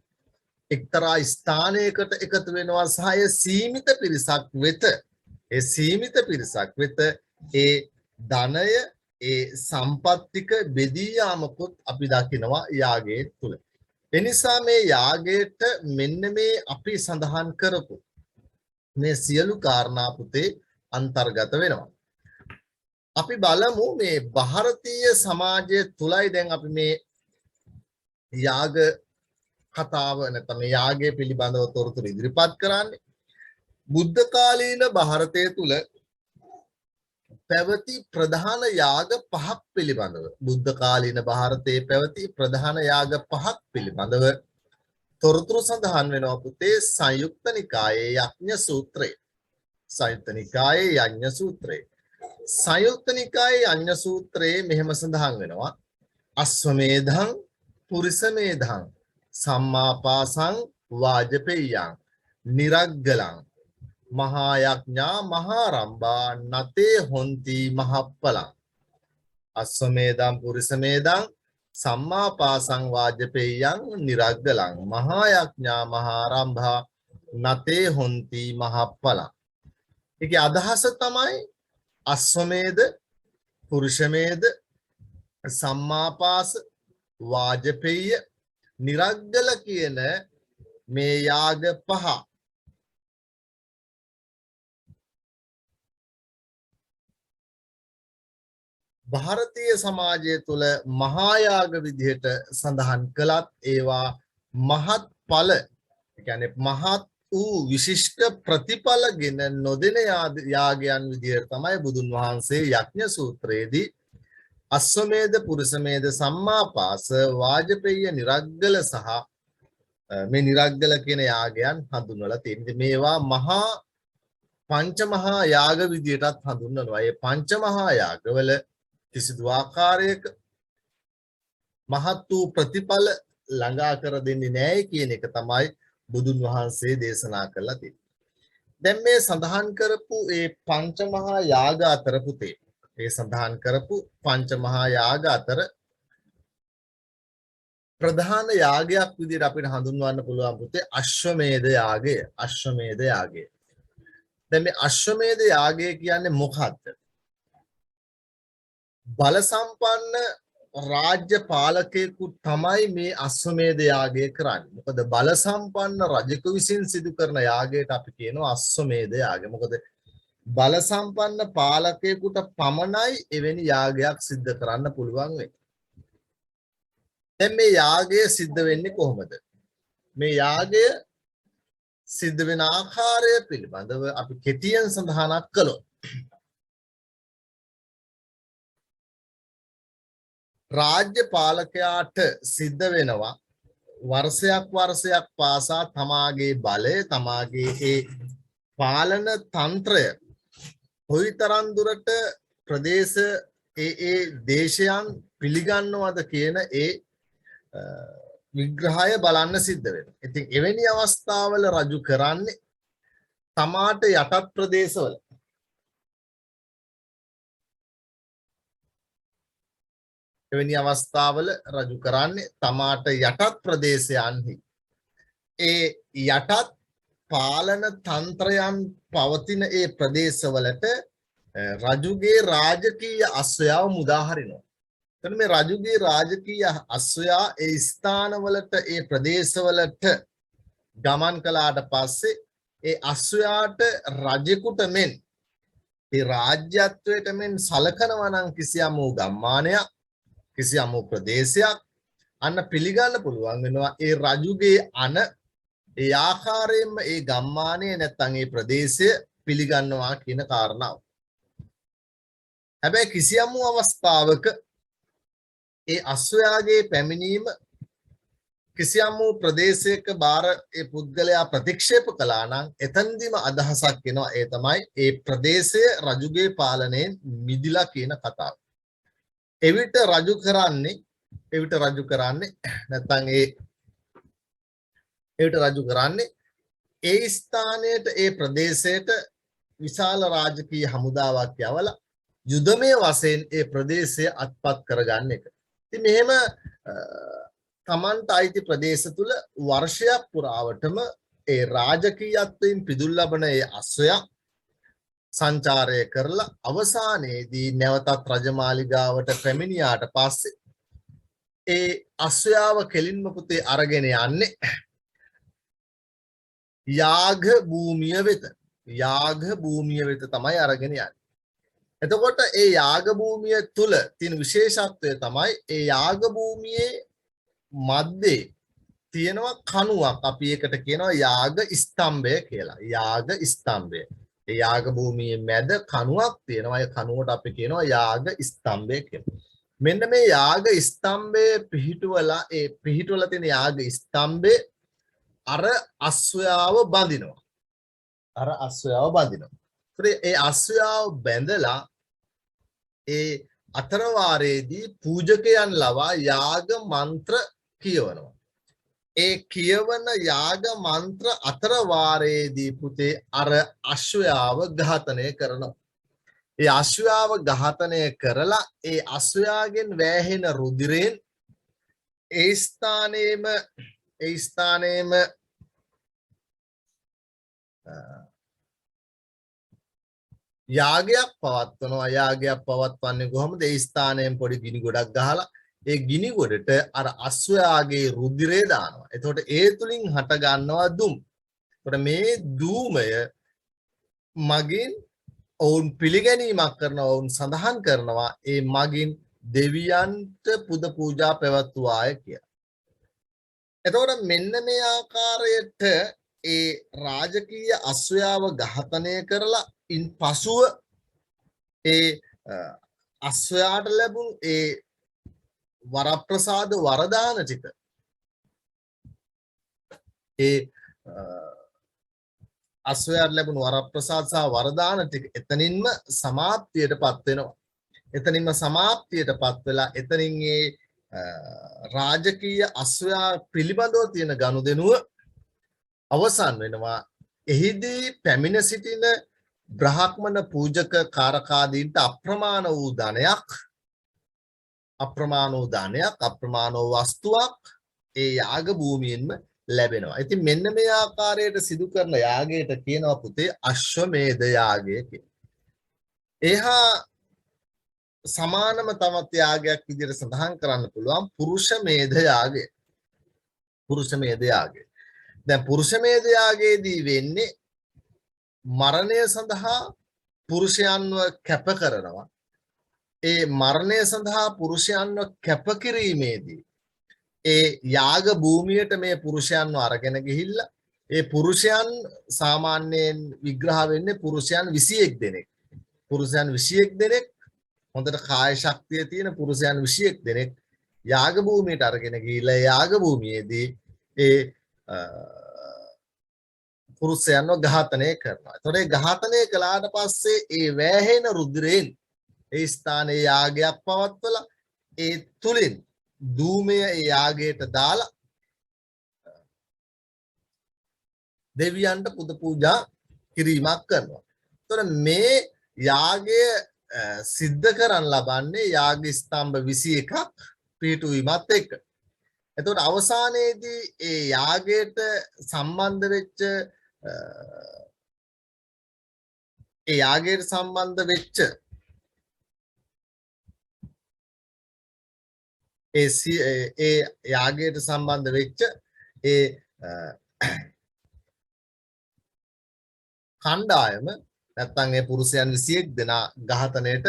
එක්තරා ස්ථානයකට එකතු වෙනවා සහ සීමිත පිරිසක් වෙත ඒ ධනය ඒ සම්පත්තික බෙදී යාමකුත් අපි දකිනවා යාගයේ තුල. එනිසා මේ යාගයට මෙන්න මේ අපි සඳහන් කරපු මේ සියලු කාරණා පුතේ අන්තර්ගත වෙනවා. අපි බලමු මේ ಭಾರತೀಯ සමාජය තුලයි දැන් අපි මේ යාග කතාව නැත්නම් මේ යාගය පිළිබඳව තොරතුරු ඉදිරිපත් කරන්නේ. බුද්ධ කාලීන ಭಾರತයේ තුල පැවති ප්‍රධාන යාග පහක් පිළිබඳව බුද්ධ කාලීන ಭಾರತයේ පැවති ප්‍රධාන යාග පහක් පිළිබඳව තොරතුරු සඳහන් වෙනවා පුතේ සංයුක්ත නිකායේ යඥ සූත්‍රයේ. සංයුක්ත නිකායේ යඥ සූත්‍රයේ. සංයුක්ත නිකායේ යඥ සූත්‍රයේ මෙහෙම සඳහන් වෙනවා අස්වමේධං පුරිසමේධං සම්මාපාසං වාජපේයං නිරග්ගලං මහා යඥා මහාරම්භා නතේ හොಂತಿ මහප්පලං අස්වමේධං පුරිසමේධං සම්මාපාසං වාජපේයං නිරග්ගලං මහා යඥා මහාරම්භා නතේ හොಂತಿ මහප්පලං. ඒකේ අදහස තමයි අස්වමේධ පුරුෂමේධ සම්මාපාස වාජපේය නිරග්ගල කියන මේ යාග පහ ಭಾರತೀಯ සමාජය තුළ මහා යාග විදිහට සඳහන් කළත් ඒවා මහත් ඵල කියන්නේ මහත් වූ විශිෂ්ට ප්‍රතිඵලගෙන නොදෙන යාගයන් විදිහට තමයි බුදුන් වහන්සේ යඥ සූත්‍රයේදී අස්වමේධ පුරුෂමේධ සම්මාපාස වාජපේය නිරග්ගල සහ මේ නිරග්ගල කියන යාගයන් හඳුන්වලා තියෙනවා. මේවා මහා පංචමහා යාග විදිහටත් හඳුන්වනවා. මේ පංචමහා යාගවල කිසිදු ආකාරයක මහත් වූ ප්‍රතිඵල ළඟා කර දෙන්නේ නැහැ කියන එක තමයි බුදුන් වහන්සේ දේශනා කළා තියෙන්නේ. දැන් මේ සඳහන් කරපු මේ පංචමහා යාග අතර පුතේ මේ සඳහන් කරපු පංචමහා යාග අතර ප්‍රධාන යාගයක් විදිහට අපිට හඳුන්වන්න පුළුවන් පුතේ අශ්වමේධ යාගය. අශ්වමේධ යාගය. දැන් මේ අශ්වමේධ යාගය කියන්නේ මොකක්ද? බල සම්පන්න රාජ්‍ය පාලකයෙකු තමයි මේ අශ්වමේධ යාගය කරන්නේ. මොකද බල සම්පන්න රජෙකු විසින් සිදු කරන යාගයට අපි කියනවා අශ්වමේධ යාගය. මොකද බල සම්පන්න පාලකයෙකුට පමණයි එවැනි යාගයක් සිද්ධ කරන්න පුළුවන් වෙන්නේ. දැන් මේ යාගය සිද්ධ වෙන්නේ කොහොමද? මේ යාගය සිද්ධ වෙන ආකාරය පිළිබඳව අපි කෙටියෙන් සඳහනක් කළොත් රාජ්‍ය පාලකයාට සිද්ධ වෙනවා වර්ෂයක් පාසා තමාගේ බලය තමාගේ ඒ පාලන තන්ත්‍රය කොයිතරම් දුරට ප්‍රදේශ ඒ දේශයන් පිළිගන්නවද කියන ඒ විග්‍රහය බලන්න සිද්ධ වෙනවා. ඉතින් එවැනි අවස්ථාවල රජු කරන්නේ තමාට යටත් ප්‍රදේශවල එවැනි අවස්ථාවල රජු කරන්නේ තමාට යටත් ප්‍රදේශයන්හි ඒ යටත් පාලන තන්ත්‍රයන් පවතින ඒ ප්‍රදේශවලට රජුගේ රාජකීය අශ්වයාව මුදා හරිනවා. එතන මේ රජුගේ රාජකීය අශ්වයා ඒ ස්ථානවලට ඒ ප්‍රදේශවලට ගමන් කළාට පස්සේ ඒ අශ්වයාට රජෙකුට මෙන් ඒ රාජ්‍යත්වයට මෙන් සලකනවා නම් කිසියම් වූ ගම්මානයක් කිසියම් වූ ප්‍රදේශයක් අන්න පිළිගන්න පුළුවන් වෙනවා ඒ රජුගේ අන ඒ ආකාරයෙන්ම ඒ ගම්මානය නැත්නම් ඒ ප්‍රදේශය පිළිගන්නවා කියන කාරණාව. හැබැයි කිසියම් වූ අවස්ථාවක ඒ අශ්වයාගේ පැමිණීම කිසියම් වූ ප්‍රදේශයක බාර ඒ පුද්ගලයා ප්‍රතික්ෂේප කළා නම් එතනදිම අදහසක් එනවා ඒ තමයි ඒ ප්‍රදේශය රජුගේ පාලනයෙන් මිදිලා කියන කතාව. එවිට රජු කරන්නේ නැත්නම් එවිට රජු කරන්නේ ඒ ස්ථානයට ඒ ප්‍රදේශයට විශාල රාජකීය හමුදාවක් යවලා යුදමය වශයෙන් ඒ ප්‍රදේශය අත්පත් කරගන්න එක. ඉතින් මෙහෙම තමන්ට අයිති ප්‍රදේශ තුල වර්ෂයක් පුරාවටම ඒ රාජකීයත්වයෙන් පිදුල් ලබන ඒ අශ්වයා සංචාරය කරලා අවසානයේදී නැවතත් රජමාලිගාවට පැමිණියාට පස්සේ ඒ අශ්වයාව කෙලින්ම පුතේ අරගෙන යන්නේ යාග භූමිය වෙත. යාග භූමිය වෙත තමයි අරගෙන යන්නේ. එතකොට ඒ යාග භූමිය තුල තියෙන විශේෂත්වය තමයි ඒ යාග භූමියේ මැද්දේ තියෙනවා කණුවක් අපි ඒකට කියනවා යාග ස්තම්භය කියලා. යාග ස්තම්භය. ඒ යාග භූමියේ මැද කණුවක් තියෙනවා. ඒ කණුවට අපි කියනවා යාග ස්තම්භය කියලා. මෙන්න මේ යාග ස්තම්භයේ පිහිටුවලා ඒ පිහිටුවලා තියෙන යාග ස්තම්භේ අර අස්වැයාව බඳිනවා. අර අස්වැයාව බඳිනවා. ඒ අස්වැයාව බැඳලා ඒ අතරවාරයේදී පූජකයන් ලවා යාග මන්ත්‍ර කියවනවා. ඒ කියවන යාග මන්ත්‍ර අතරවාරයේදී පුතේ අර අශ්වයාව ඝාතනය කරනවා. ඒ අශ්වයාව ඝාතනය කරලා ඒ අශ්වයාගෙන් වැහෙන රුධිරයෙන් ඒ ස්ථානයේම යාගයක් පවත්වනවා. යාගයක් පවත්වන්නේ කොහොමද? ඒ ස්ථානයෙන් පොඩි ගිනි ගොඩක් ගහලා ඒ ගිනි ගොඩට අර අශ්වයාගේ රුධිරය දානවා. එතකොට ඒ තුලින් හට ගන්නවා දුම්. එතකොට මේ ධූමය මගින් ඔවුන් පිළිගැනීමක් කරනවා. ඔවුන් සඳහන් කරනවා ඒ මගින් දෙවියන්ට පුද පූජා පැවැත්වුවාය කියලා. එතකොට මෙන්න මේ ආකාරයට ඒ රාජකීය අශ්වයාව ඝාතනය කරලා ඉන් පසුව ඒ අශ්වයාට ලැබුණු ඒ වරප්‍රසාද වරදාන ටික ඒ අශ්වයාට ලැබුණු වරප්‍රසාද සහ වරදාන ටික එතනින්ම සමාප්තියටපත් වෙනවා. එතනින්ම සමාප්තියටපත් වෙලා එතනින් ඒ රාජකීය අශ්වයා පිළිබඳව තියෙන ගනුදෙනුව අවසන් වෙනවා. එහිදී පැමිණ සිටින බ්‍රාහ්මණ පූජක කාරකාදීන්ට අප්‍රමාණ වූ වස්තුවක් ඒ යාග භූමියෙන්ම ලැබෙනවා. ඉතින් මෙන්න මේ ආකාරයට සිදු කරන යාගයට කියනවා පුතේ අශ්වමේධ යාගය කියලා. එහා සමානම තවත් යාගයක් විදිහට සඳහන් කරන්න පුළුවන් පුරුෂමේධ යාගය. පුරුෂමේධ යාගය. දැන් පුරුෂමේධ යාගයේදී වෙන්නේ මරණය සඳහා පුරුෂයන්ව කැප කරනවා. ඒ මරණය සඳහා පුරුෂයන්ව කැප කිරීමේදී ඒ යාග භූමියට මේ පුරුෂයන්ව අරගෙන ගිහිල්ලා ඒ පුරුෂයන් සාමාන්‍යයෙන් විග්‍රහ වෙන්නේ පුරුෂයන් 21 දෙනෙක්. පුරුෂයන් 21 දෙනෙක් හොඳට කාය ශක්තිය තියෙන පුරුෂයන් 21 දෙනෙක් යාග භූමියට අරගෙන ගිහිල්ලා යාග භූමියේදී ඒ පුරුෂයන්ව ඝාතනය කරනවා. එතකොට ඒ ඝාතනය කළාට පස්සේ ඒ වැහෙන රුධිරයෙන් ඒ ස්ථානයේ යාගයක් පවත්වලා ඒ තුලින් ධූමය ඒ යාගයට දාලා දෙවියන්ට පුද පූජා කිරීමක් කරනවා. එතකොට මේ යාගය සිද්ධ කරන් ලබන්නේ යාග ස්තම්භ 21ක් පිටුවීමත් එක්ක. එතකොට අවසානයේදී ඒ යාගයට සම්බන්ධ වෙච්ච ඒ යාගයට සම්බන්ධ වෙච්ච ඒ යාගයට සම්බන්ධ වෙච්ච ඒ කණ්ඩායම නැත්නම් ඒ පුරුෂයන් 21 දෙනා ඝාතනයට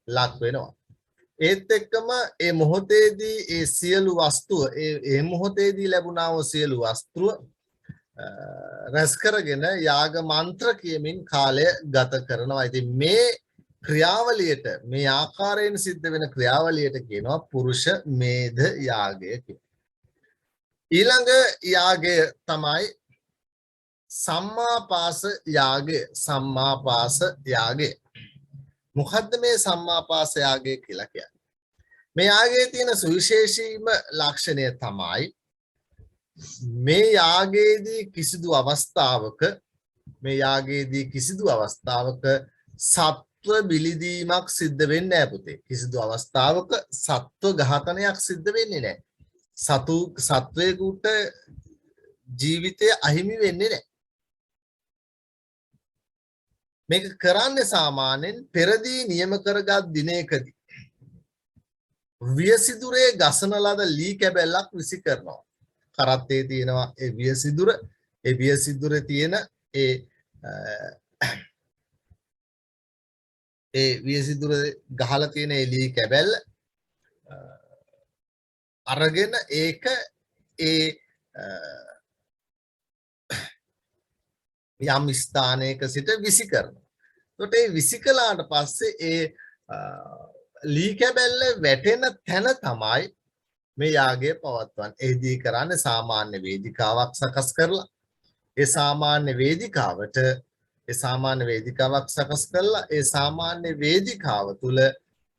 ලක් වෙනවා. ඒත් එක්කම ඒ මොහොතේදී ඒ සියලු වස්තුව ඒ මොහොතේදී ලැබුණා වූ සියලු වස්තුව රැස් කරගෙන යාග මන්ත්‍ර කියමින් කාලය ගත කරනවා. ඉතින් මේ ක්‍රියාවලියට මේ ආකාරයෙන් සිද්ධ වෙන ක්‍රියාවලියට කියනවා පුරුෂ මේධ යාගය කියලා. ඊළඟ යාගය තමයි සම්මාපාස යාගය. සම්මාපාස යාගය. මොකද්ද මේ සම්මාපාස යාගය කියලා කියන්නේ? මේ යාගයේ තියෙන සුවිශේෂීම ලක්ෂණය තමයි මේ යාගයේදී කිසිදු අවස්ථාවක සත්ව බිලිදීමක් සිද්ධ වෙන්නේ නැහැ පුතේ. කිසිදු අවස්ථාවක සත්ව ඝාතනයක් සිද්ධ වෙන්නේ නැහැ. සත්වයෙකුට ජීවිතය අහිමි වෙන්නේ නැහැ. මේක කරන්නේ සාමාන්‍යයෙන් පෙරදී නියම කරගත් දිනයකදී වියසිදුරේ ගසන ලද ලී කැබැල්ලක් විසි කරනවා. කරත්තේ තියෙනවා ඒ වියසිදුර. ඒ වියසිදුරේ තියෙන ඒ වියසිදුර ගහලා තියෙන ඒ ලී කැබැල්ල අරගෙන ඒක ඒ යම් ස්ථානයක සිට විසි කරනවා. එතකොට ඒ විසි කළාට පස්සේ ඒ ලී කැබැල්ල වැටෙන තැන තමයි මේ යාගය පවත්වන්නේ. එහිදී කරන්නේ සාමාන්‍ය වේදිකාවක් සකස් කරලා ඒ සාමාන්‍ය වේදිකාවක් සකස් කරලා ඒ සාමාන්‍ය වේදිකාව තුල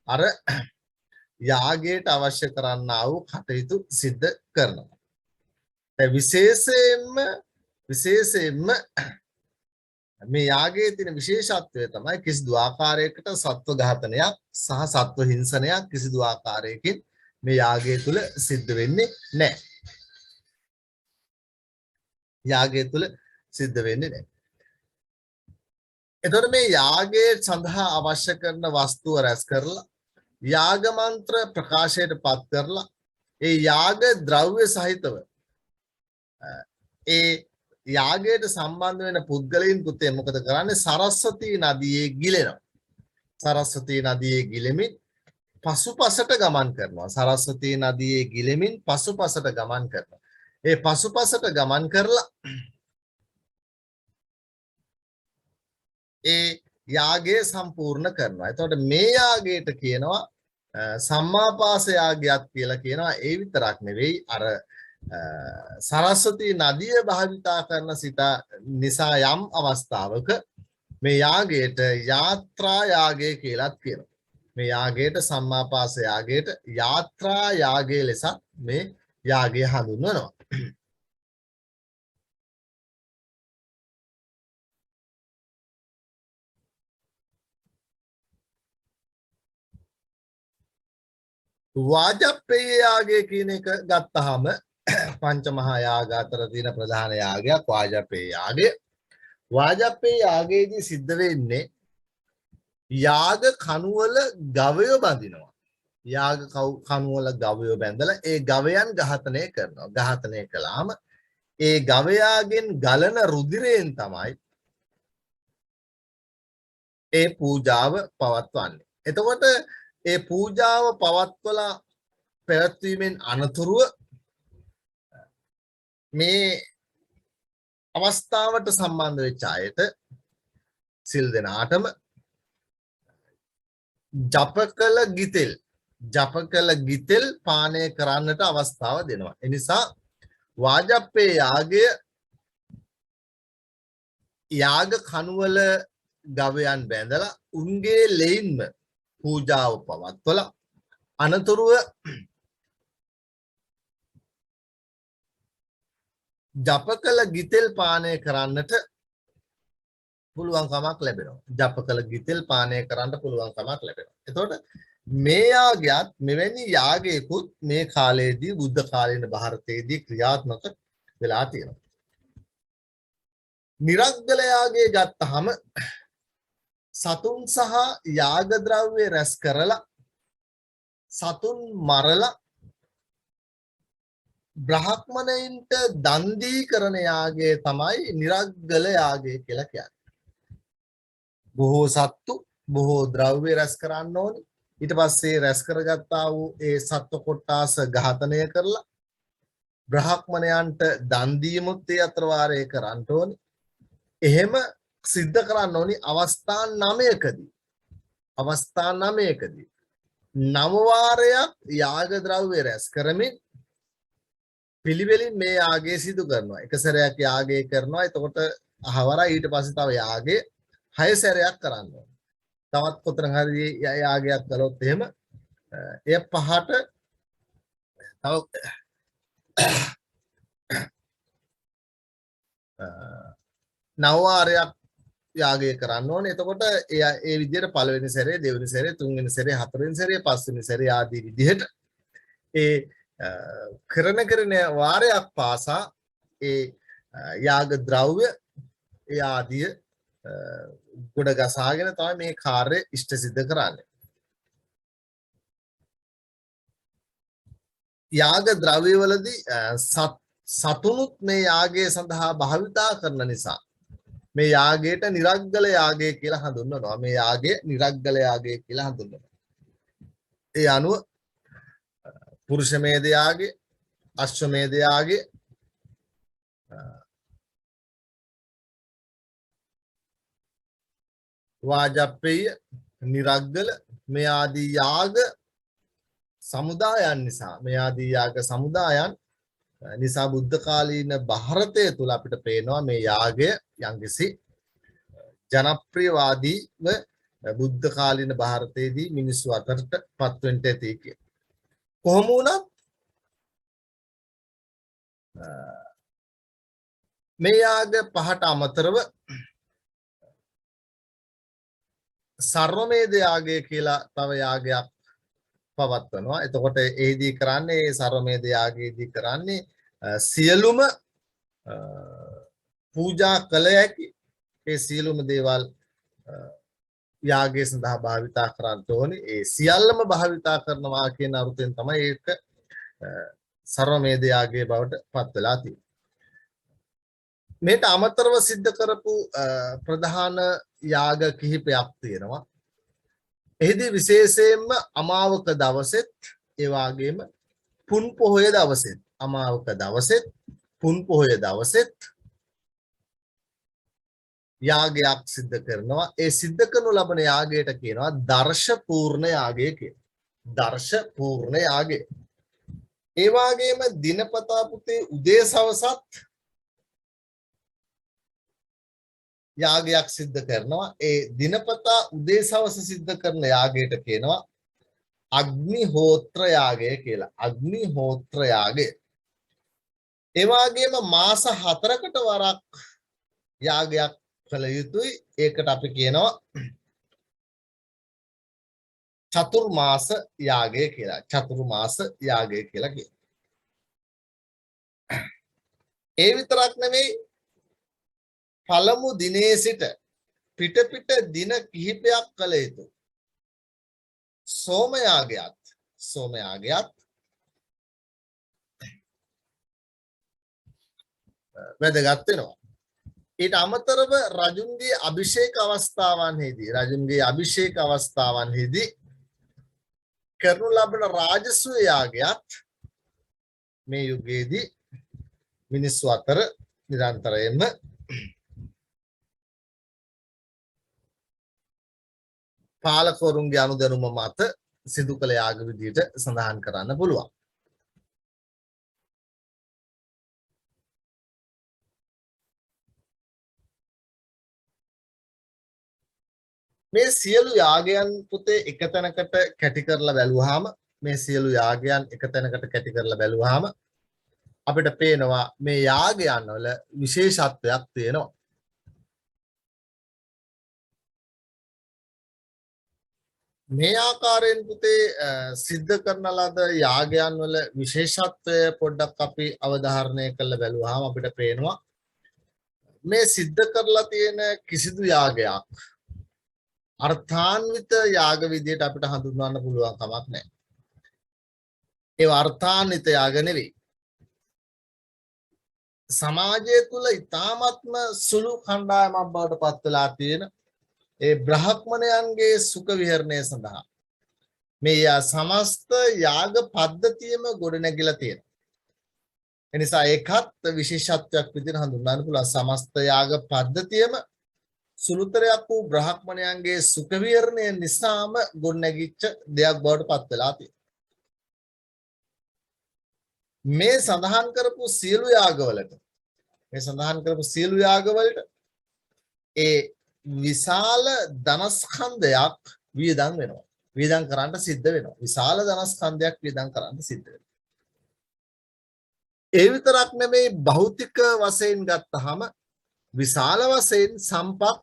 අර යාගයට අවශ්‍ය කරන්නා වූ කටයුතු සිද්ධ කරනවා. විශේෂයෙන්ම මේ යාගයේ තියෙන විශේෂත්වය තමයි කිසිදු ආකාරයකට සත්ව ඝාතනයක් සහ සත්ව හිංසනයක් කිසිදු ආකාරයකින් මේ යාගය තුල සිද්ධ වෙන්නේ නැහැ. එතකොට මේ යාගයේ සඳහා අවශ්‍ය කරන වස්තුව රැස් කරලා යාග මන්ත්‍ර ප්‍රකාශයට පත් කරලා ඒ යාග ද්‍රව්‍ය සහිතව ඒ යාගයට සම්බන්ධ වෙන පුද්ගලයන් පුතේ මොකද කරන්නේ? සරස්වතී නදියේ ගිලෙනවා. සරස්වතී නදියේ ගිලෙමින් පසුපසට ගමන් කරනවා. සරස්වතී නදියේ ගිලෙමින් පසුපසට ගමන් කරනවා. ඒ පසුපසට ගමන් කරලා ඒ යාගය සම්පූර්ණ කරනවා. එතකොට මේ යාගයට කියනවා සම්මාපාස යාගයක් කියලා කියනවා. ඒ විතරක් නෙවෙයි අර සරස්වතී නදිය භාවිතා කරන සිට නිසා යම් අවස්ථාවක මේ යාගයට යාත්‍රා යාගය කියලාත් කියනවා. මේ යාගයට සම්මාපාස යාගයට යාත්‍රා යාගය ලෙස මේ යාගය හඳුන්වනවා. වාජප්පේය යාගය කියන එක ගත්තාම පංච මහා යාග අතර තියෙන ප්‍රධාන යාගයක් වාජප්පේය යාගය. වාජප්පේය යාගයේදී සිද්ධ වෙන්නේ යාග කණුවල ගවයෝ බඳිනවා. යාග කණුවල ගවයෝ බැඳලා ඒ ගවයන් ඝාතනය කරනවා. ඝාතනය කළාම ඒ ගවයාගෙන් ගලන රුධිරයෙන් තමයි ඒ පූජාව පවත්වන්නේ. එතකොට ඒ පූජාව පවත්වලා පැවැත්වීමෙන් අනතුරුව මේ අවස්ථාවට සම්බන්ධ වෙච්ච අයට සිල් දෙනාටම ජප කළ ගිතෙල් පානය කරන්නට අවස්ථාව දෙනවා. එනිසා වාජප්පේ යාගය යාග කණුවල ගවයන් බැඳලා උන්ගේ ලෙයින්ම පූජාව පවත්වලා අනතුරුව ජප කළ ගිතෙල් පානය කරන්නට පුළුවන්කමක් ලැබෙනවා. ජප කළ ගිතෙල් පානය කරන්න පුළුවන්කමක් ලැබෙනවා. එතකොට මේ යාගයත් මෙවැනි යාගයකුත් මේ කාලයේදී බුද්ධ කාලීන ಭಾರತයේදී ක්‍රියාත්මක වෙලා තියෙනවා. නිරග්ගල යාගය ගත්තහම සතුන් සහ යාග ද්‍රව්‍ය රැස් කරලා සතුන් මරලා බ්‍රහ්මණයින්ට දන් දී කරන යාගය තමයි නිරග්ගල යාගය කියලා කියන්නේ. බොහෝ සත්තු බොහෝ ද්‍රව්‍ය රැස් කරන්න ඕනේ. ඊට පස්සේ රැස් කරගත්තා වූ ඒ සත්ව කොට්ටාස ඝාතනය කරලා බ්‍රහ්මණයන්ට දන් දීමුත් ඒ අතර වාරයේ කරන්න ඕනේ. එහෙම සිද්ධ කරන්න ඕනේ අවස්ථා 9කදී. අවස්ථා 9කදී 9 වාරයක් යාග ද්‍රව්‍ය රැස් කරමින් පිළිවෙලින් මේ යාගය සිදු කරනවා. එක සැරයක් යාගය කරනවා. එතකොට අහවරයි ඊට පස්සේ තව යාගය 6 සැරයක් කරන්න ඕනේ. තවත් කොතන හරි යාගයක් කළොත් එහෙම එය පහට තව නවවාරයක් යාගය කරන්න ඕනේ. එතකොට ඒ විදිහට පළවෙනි සැරේ, දෙවෙනි සැරේ, තුන්වෙනි සැරේ, හතරවෙනි සැරේ, පස්වෙනි සැරේ ආදී විදිහට ඒ කරන වාරයක් පාසා ඒ යාග ද්‍රව්‍ය ඒ ආදිය ගොඩ ගසාගෙන තමයි මේ කාර්ය ඉෂ්ට සිද්ධ කරන්නේ. යාග ද්‍රව්‍ය වලදී සතුනුත් මේ යාගය සඳහා භාවිතා කරන නිසා මේ යාගයට නිරග්ගල යාගය කියලා හඳුන්වනවා. මේ යාගය නිරග්ගල යාගය කියලා හඳුන්වනවා. ඒ අනුව පුරුෂ මේධ යාගය, අශ්ව මේධ යාගය, වාජප්පේය නිරග්ගල මේ ආදී යාග සමුදායන් නිසා මේ ආදී යාග සමුදායන් නිසා බුද්ධ කාලීන ಭಾರತය තුල අපිට පේනවා මේ යාගය යම්කිසි ජනප්‍රියවාදීව බුද්ධ කාලීන ಭಾರತයේදී මිනිස්සු අතරට පත්වෙන්න ඇති කිය. කොහොම වුණත් මේ යාග පහට අමතරව සර්වමේධ යාගය කියලා තව යාගයක් පවත්වනවා. එතකොට ඒදී කරන්නේ සර්වමේධ යාගයේදී කරන්නේ සියලුම පූජා කළ හැකි ඒ සියලුම දේවල් යාගය සඳහා භාවිතා කරන්න ඕනේ. ඒ සියල්ලම භාවිතා කරනවා කියන අර්ථයෙන් තමයි ඒක සර්වමේධ යාගයේ බවට පත් වෙලා තියෙන්නේ. මේට අමතරව සිද්ධ කරපු ප්‍රධාන යාග කිහිපයක් තියෙනවා. එහිදී විශේෂයෙන්ම අමාවක දවසෙත් ඒ වගේම පුන් පොහොය දවසෙත් අමාවක දවසෙත් පුන් පොහොය දවසෙත් යාගයක් සිද්ධ කරනවා. ඒ සිද්ධ කරනු ලබන යාගයට කියනවා දර්ශ පූර්ණ යාගය කියලා. දර්ශ පූර්ණ යාගය. ඒ වගේම දිනපතා පුතේ උදේ සවසත් යාගයක් සිද්ධ කරනවා. ඒ දිනපතා උදේ සවස සිද්ධ කරන යාගයට කියනවා අග්නිහෝත්‍ර යාගය කියලා. අග්නිහෝත්‍ර යාගය. ඒ වගේම මාස 4කට වරක් යාගයක් කළ යුතුයි. ඒකට අපි කියනවා චතුර්මාස යාගය කියලා. චතුර්මාස යාගය කියලා කියනවා. ඒ විතරක් නෙවෙයි පළමු දිනේ සිට පිට දින කිහිපයක් කළ යුතු සෝම යාගයත් වැදගත් වෙනවා. ඊට අමතරව රජුන්ගේ අභිෂේක අවස්ථාවන්හිදී කරනු ලබන රාජසූය යාගයත් මේ යුගයේදී මිනිස්සු අතර නිරන්තරයෙන්ම පාලකවරුන්ගේ අනුදැනුම මත සිදු කළ යාග විදියට සඳහන් කරන්න පුළුවන්. මේ සියලු යාගයන් පුතේ එක තැනකට කැටි කරලා බැලුවාම අපිට පේනවා මේ යාගයන් වල විශේෂත්වයක් තියෙනවා. මේ ආකාරයෙන් පුතේ සිද්ධ කරන ලද යාගයන් වල විශේෂත්වය පොඩ්ඩක් අපි අවධාරණය කරලා බැලුවාම අපිට පේනවා මේ සිද්ධ කරලා තියෙන කිසිදු යාගයක් අර්ථාන්විත යාග විදියට අපිට හඳුන්වන්න පුළුවන් කමක් නැහැ. ඒ අර්ථාන්විත යාග නෙවෙයි. සමාජය තුළ ඊ타ත්ම සුළු කණ්ඩායමක් බවට පත් වෙලා තියෙන ඒ බ්‍රහ්මණයන්ගේ සුඛ විහරණය සඳහා මේ සමස්ත යාග පද්ධතියම ගොඩනැගිලා තියෙනවා. ඒ නිසා ඒකත් විශේෂත්වයක් විදිහට හඳුන්වන්න පුළුවන්. සමස්ත යාග පද්ධතියම සුළුතරයක් වූ බ්‍රහ්මණයන්ගේ සුඛ විහරණය නිසාම ගොඩනැගිච්ච දෙයක් බවට පත් වෙලා තියෙනවා. මේ සඳහන් කරපු සියලු යාගවලට ඒ විශාල ධනස්කන්ධයක් වියදම් වෙනවා. වියදම් කරන්න සිද්ධ වෙනවා. විශාල ධනස්කන්ධයක් වියදම් කරන්න සිද්ධ වෙනවා. ඒ විතරක් නෙමෙයි භෞතික වශයෙන් ගත්තහම විශාල වශයෙන් සම්පත්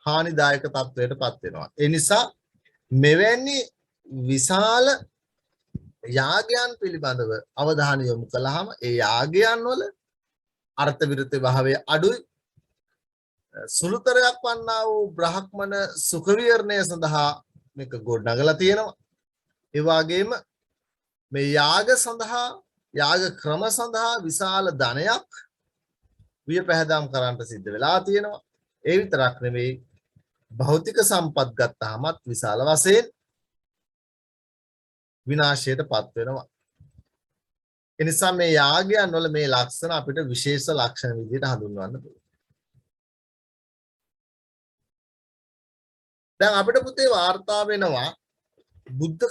හානිදායක තත්වයට පත් වෙනවා. ඒ නිසා මෙවැනි විශාල යාගයන් පිළිබඳව අවධානය යොමු කළාම ඒ යාගයන් වල අර්ථ විරුද්ධ භාවය අඩුයි. සුළුතරයක් වන්නා වූ බ්‍රහ්මණ සුඛ විහරණය සඳහා මේක ගොඩනගලා තියෙනවා. ඒ වගේම මේ යාග ක්‍රම සඳහා විශාල ධනයක් වියපැහැදම් කරන්නට සිද්ධ වෙලා තියෙනවා. ඒ විතරක් නෙවෙයි භෞතික සම්පත් ගත්තාමත් විශාල වශයෙන් විනාශයට පත් වෙනවා. එනිසා මේ යාගයන් වල මේ ලක්ෂණ අපිට විශේෂ ලක්ෂණ විදිහට හඳුන්වන්න පුළුවන්. දැන් අපිට පුතේ වාර්තා වෙනවා බුද්ධ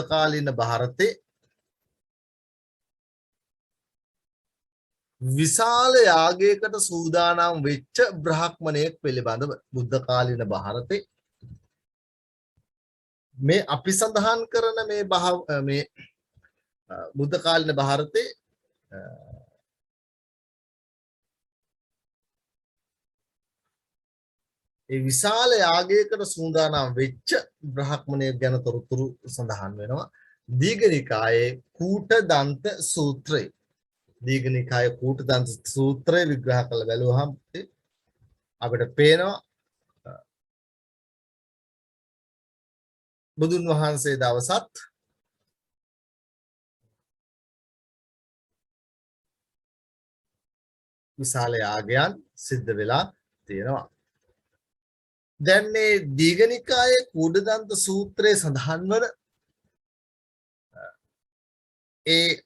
කාලීන ಭಾರತේ විශාල යාගයකට සූදානම් වෙච්ච බ්‍රාහ්මණයෙක් පිළිබඳව බුද්ධ කාලීන ಭಾರತේ මේ අපි සඳහන් කරන මේ බුද්ධ කාලීන ಭಾರತේ ඒ විශාල යාගයකට සූදානම් වෙච්ච බ්‍රාහ්මණයෙක් ගැන තොරතුරු සඳහන් වෙනවා දීඝනිකායේ කූටදන්ත සූත්‍රය. දීඝනිකායේ කූටදන්ත සූත්‍රය විග්‍රහ කළ බැලුවහම අපිට පේනවා බුදුන් වහන්සේ දවසත් විශාල යාගයන් සිද්ධ වෙලා තියෙනවා. දැන් මේ දීඝනිකායේ කූටදන්ත සූත්‍රයේ සඳහන් වන ඒ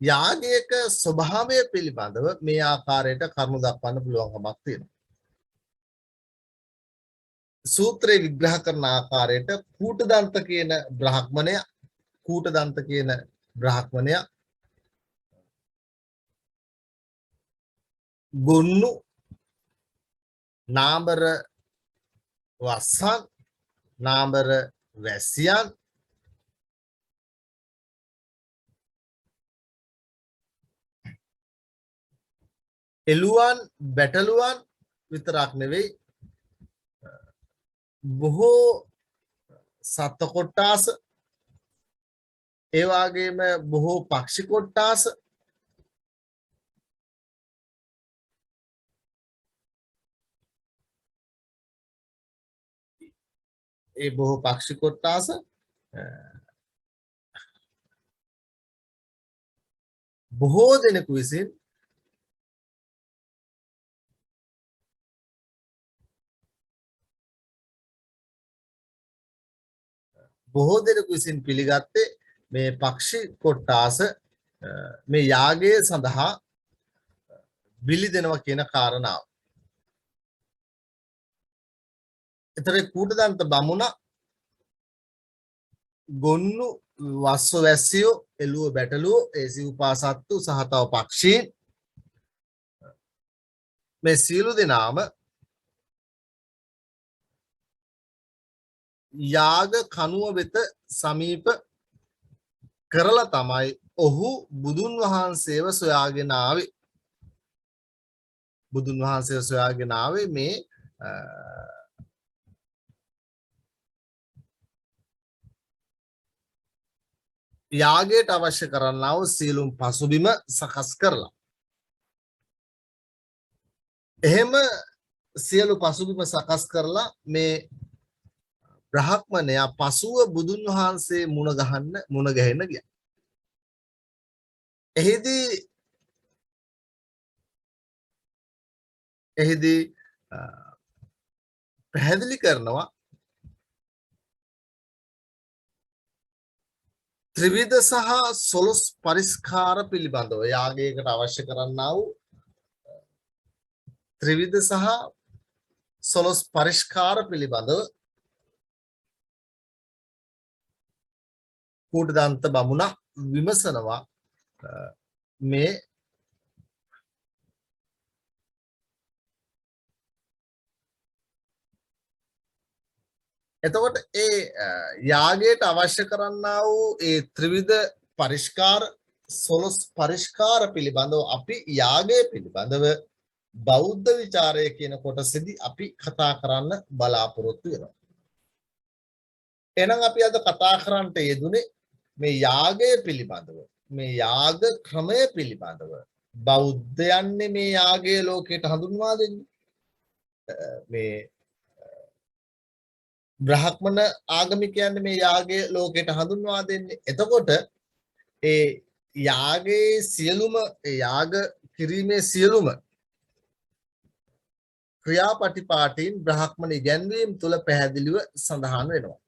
යාගයක ස්වභාවය පිළිබඳව මේ ආකාරයට කරුණු දක්වන්න පුළුවන්කමක් තියෙනවා. සූත්‍රය විග්‍රහ කරන ආකාරයට කූටදන්ත කියන බ්‍රාහ්මණයා ගොන්නු නාඹර වස්සන් නාඹර වැසියන් එළුවන් බැටළුවන් විතරක් නෙවෙයි බොහෝ සත්ත්ව කොට්ටාස ඒ වගේම බොහෝ පක්ෂි කොට්ටාස ඒ බොහෝ පක්ෂි කොට්ටාස බොහෝ දෙනෙකු විසින් පිළිගත්තේ මේ පක්ෂි කොට්ටාස මේ යාගය සඳහා බිලි දෙනවා කියන කාරණාව. එතකොට කූටදන්ත බමුණ ගොන්නු වස්ස වැසියෝ එළුව බැටළුවෝ ඒ සිව්පාසත්තු සහ තව පක්ෂීන් මේ සියලු දෙනාම යාග කනුව වෙත සමීප කරලා තමයි ඔහු බුදුන් වහන්සේව සොයාගෙන ආවේ මේ යාගයට අවශ්‍ය කරන්නා වූ සියලුම පසුබිම සකස් කරලා. එහෙම සියලු පසුබිම සකස් කරලා මේ බ්‍රාහ්මණයා පසුව බුදුන් වහන්සේ මුණ ගැහෙන්න ගියා. එහිදී පැහැදිලි කරනවා ත්‍රිවිධ සහ සොළොස් පරිස්කාර පිළිබඳව යාගයකට අවශ්‍ය කරන්නා වූ ත්‍රිවිධ සහ සොළොස් පරිස්කාර පිළිබඳව කූටදන්ත බමුණ විමසනවා මේ එතකොට ඒ යාගයට අවශ්‍ය කරන්නා වූ ඒ ත්‍රිවිධ පරිස්කාර සොළොස් පරිස්කාර පිළිබඳව අපි යාගය පිළිබඳව බෞද්ධ විචාරය කියන කොටසෙදී අපි කතා කරන්න බලාපොරොත්තු වෙනවා. එහෙනම් අපි අද කතා කරන්නට යෙදුනේ මේ යාගය පිළිබඳව මේ යාග ක්‍රමය පිළිබඳව බෞද්ධයන්නේ මේ යාගය ලෝකයට හඳුන්වා දෙන්නේ මේ බ්‍රාහ්මණ ආගමිකයන් මේ යාගය ලෝකයට හඳුන්වා දෙන්නේ. එතකොට ඒ යාගයේ සියලුම යාග කිරීමේ සියලුම ක්‍රියාපටිපාටීන් බ්‍රාහ්මණ ඉගැන්වීම් තුළ පැහැදිලිව සඳහන් වෙනවා.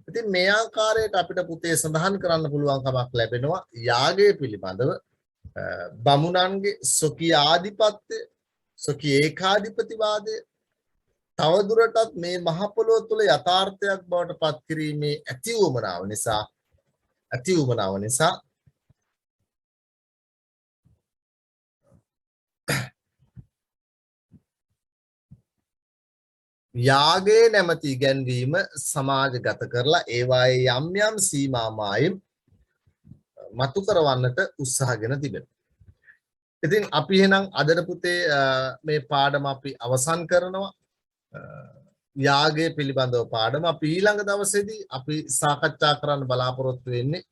ඉතින් මේ ආකාරයට අපිට පුතේ සඳහන් කරන්න පුළුවන් කමක් ලැබෙනවා යාගය පිළිබඳව බමුණන්ගේ ස්වකීය ආධිපත්‍ය ස්වකීය ඒකාධිපතිවාදය තවදුරටත් මේ මහ පොළොව තුළ යථාර්ථයක් බවට පත් කිරීමේ ඇති උවමනාව නිසා යාගයේ නැමැති ඉගැන්වීම සමාජගත කරලා ඒවායේ යම් යම් සීමා මායිම් මතු කරවන්නට උත්සාහගෙන තිබෙනවා. ඉතින් අපි එහෙනම් අදට පුතේ මේ පාඩම අපි අවසන් කරනවා. යාගය පිළිබඳව පාඩම අපි ඊළඟ දවසේදී අපි සාකච්ඡා කරන්න බලාපොරොත්තු වෙන්නේ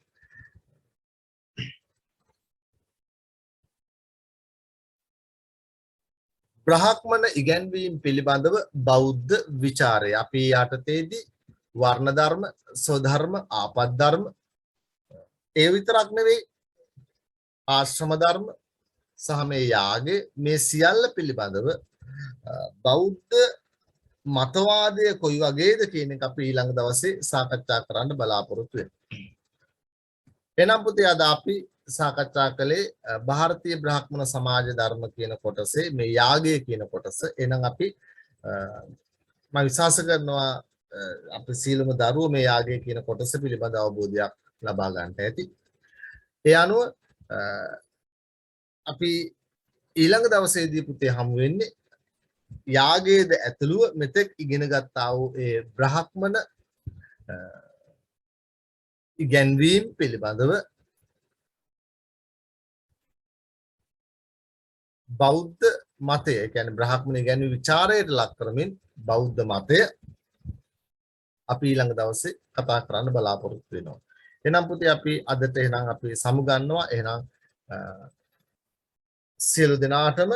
බ්‍රාහ්මණ ඉගැන්වීම් පිළිබඳව බෞද්ධ විචාරය. අපි යටතේදී වර්ණ ධර්ම, ස්වධර්ම, ආපත් ධර්ම ඒ විතරක් නෙවෙයි ආශ්‍රම ධර්ම සහ මේ යාගය මේ සියල්ල පිළිබඳව බෞද්ධ මතවාදය කොයි වගේද කියන එක අපි ඊළඟ දවසේ සාකච්ඡා කරන්න බලාපොරොත්තු වෙනවා. එනම් පුතේ අද අපි සාකච්ඡා කළේ ಭಾರತೀಯ බ්‍රාහ්මණ සමාජ ධර්ම කියන කොටසේ මේ යාගය කියන කොටස. එහෙනම් අපි මම විශ්වාස කරනවා අපි සීලම දරුවෝ මේ යාගය කියන කොටස පිළිබඳ අවබෝධයක් ලබා ගන්නට ඇති. ඒ අනුව අපි ඊළඟ දවසේදී පුතේ හමු වෙන්නේ යාගයේද ඇතුළුව මෙතෙක් ඉගෙන ගත්තා වූ ඒ බ්‍රාහ්මණ ඉගැන්වීම් පිළිබඳව බෞද්ධ මතය කියන්නේ බ්‍රාහ්මණ ඉගැන්වීම් විචාරයට ලක් කරමින් බෞද්ධ මතය අපි ඊළඟ දවසේ කතා කරන්න බලාපොරොත්තු වෙනවා. එහෙනම් පුතේ අපි අදට එහෙනම් අපි සමුගන්නවා. එහෙනම් සියලු දෙනාටම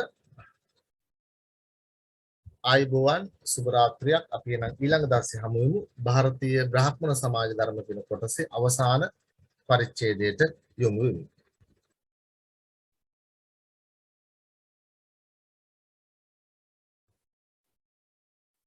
ආයුබෝවන් සුබ රාත්‍රියක්. අපි එහෙනම් ඊළඟ දවසේ හමු වෙමු ಭಾರತೀಯ බ්‍රාහ්මණ සමාජ ධර්ම කියන කොටසේ අවසාන පරිච්ඡේදයට යොමු වෙමු.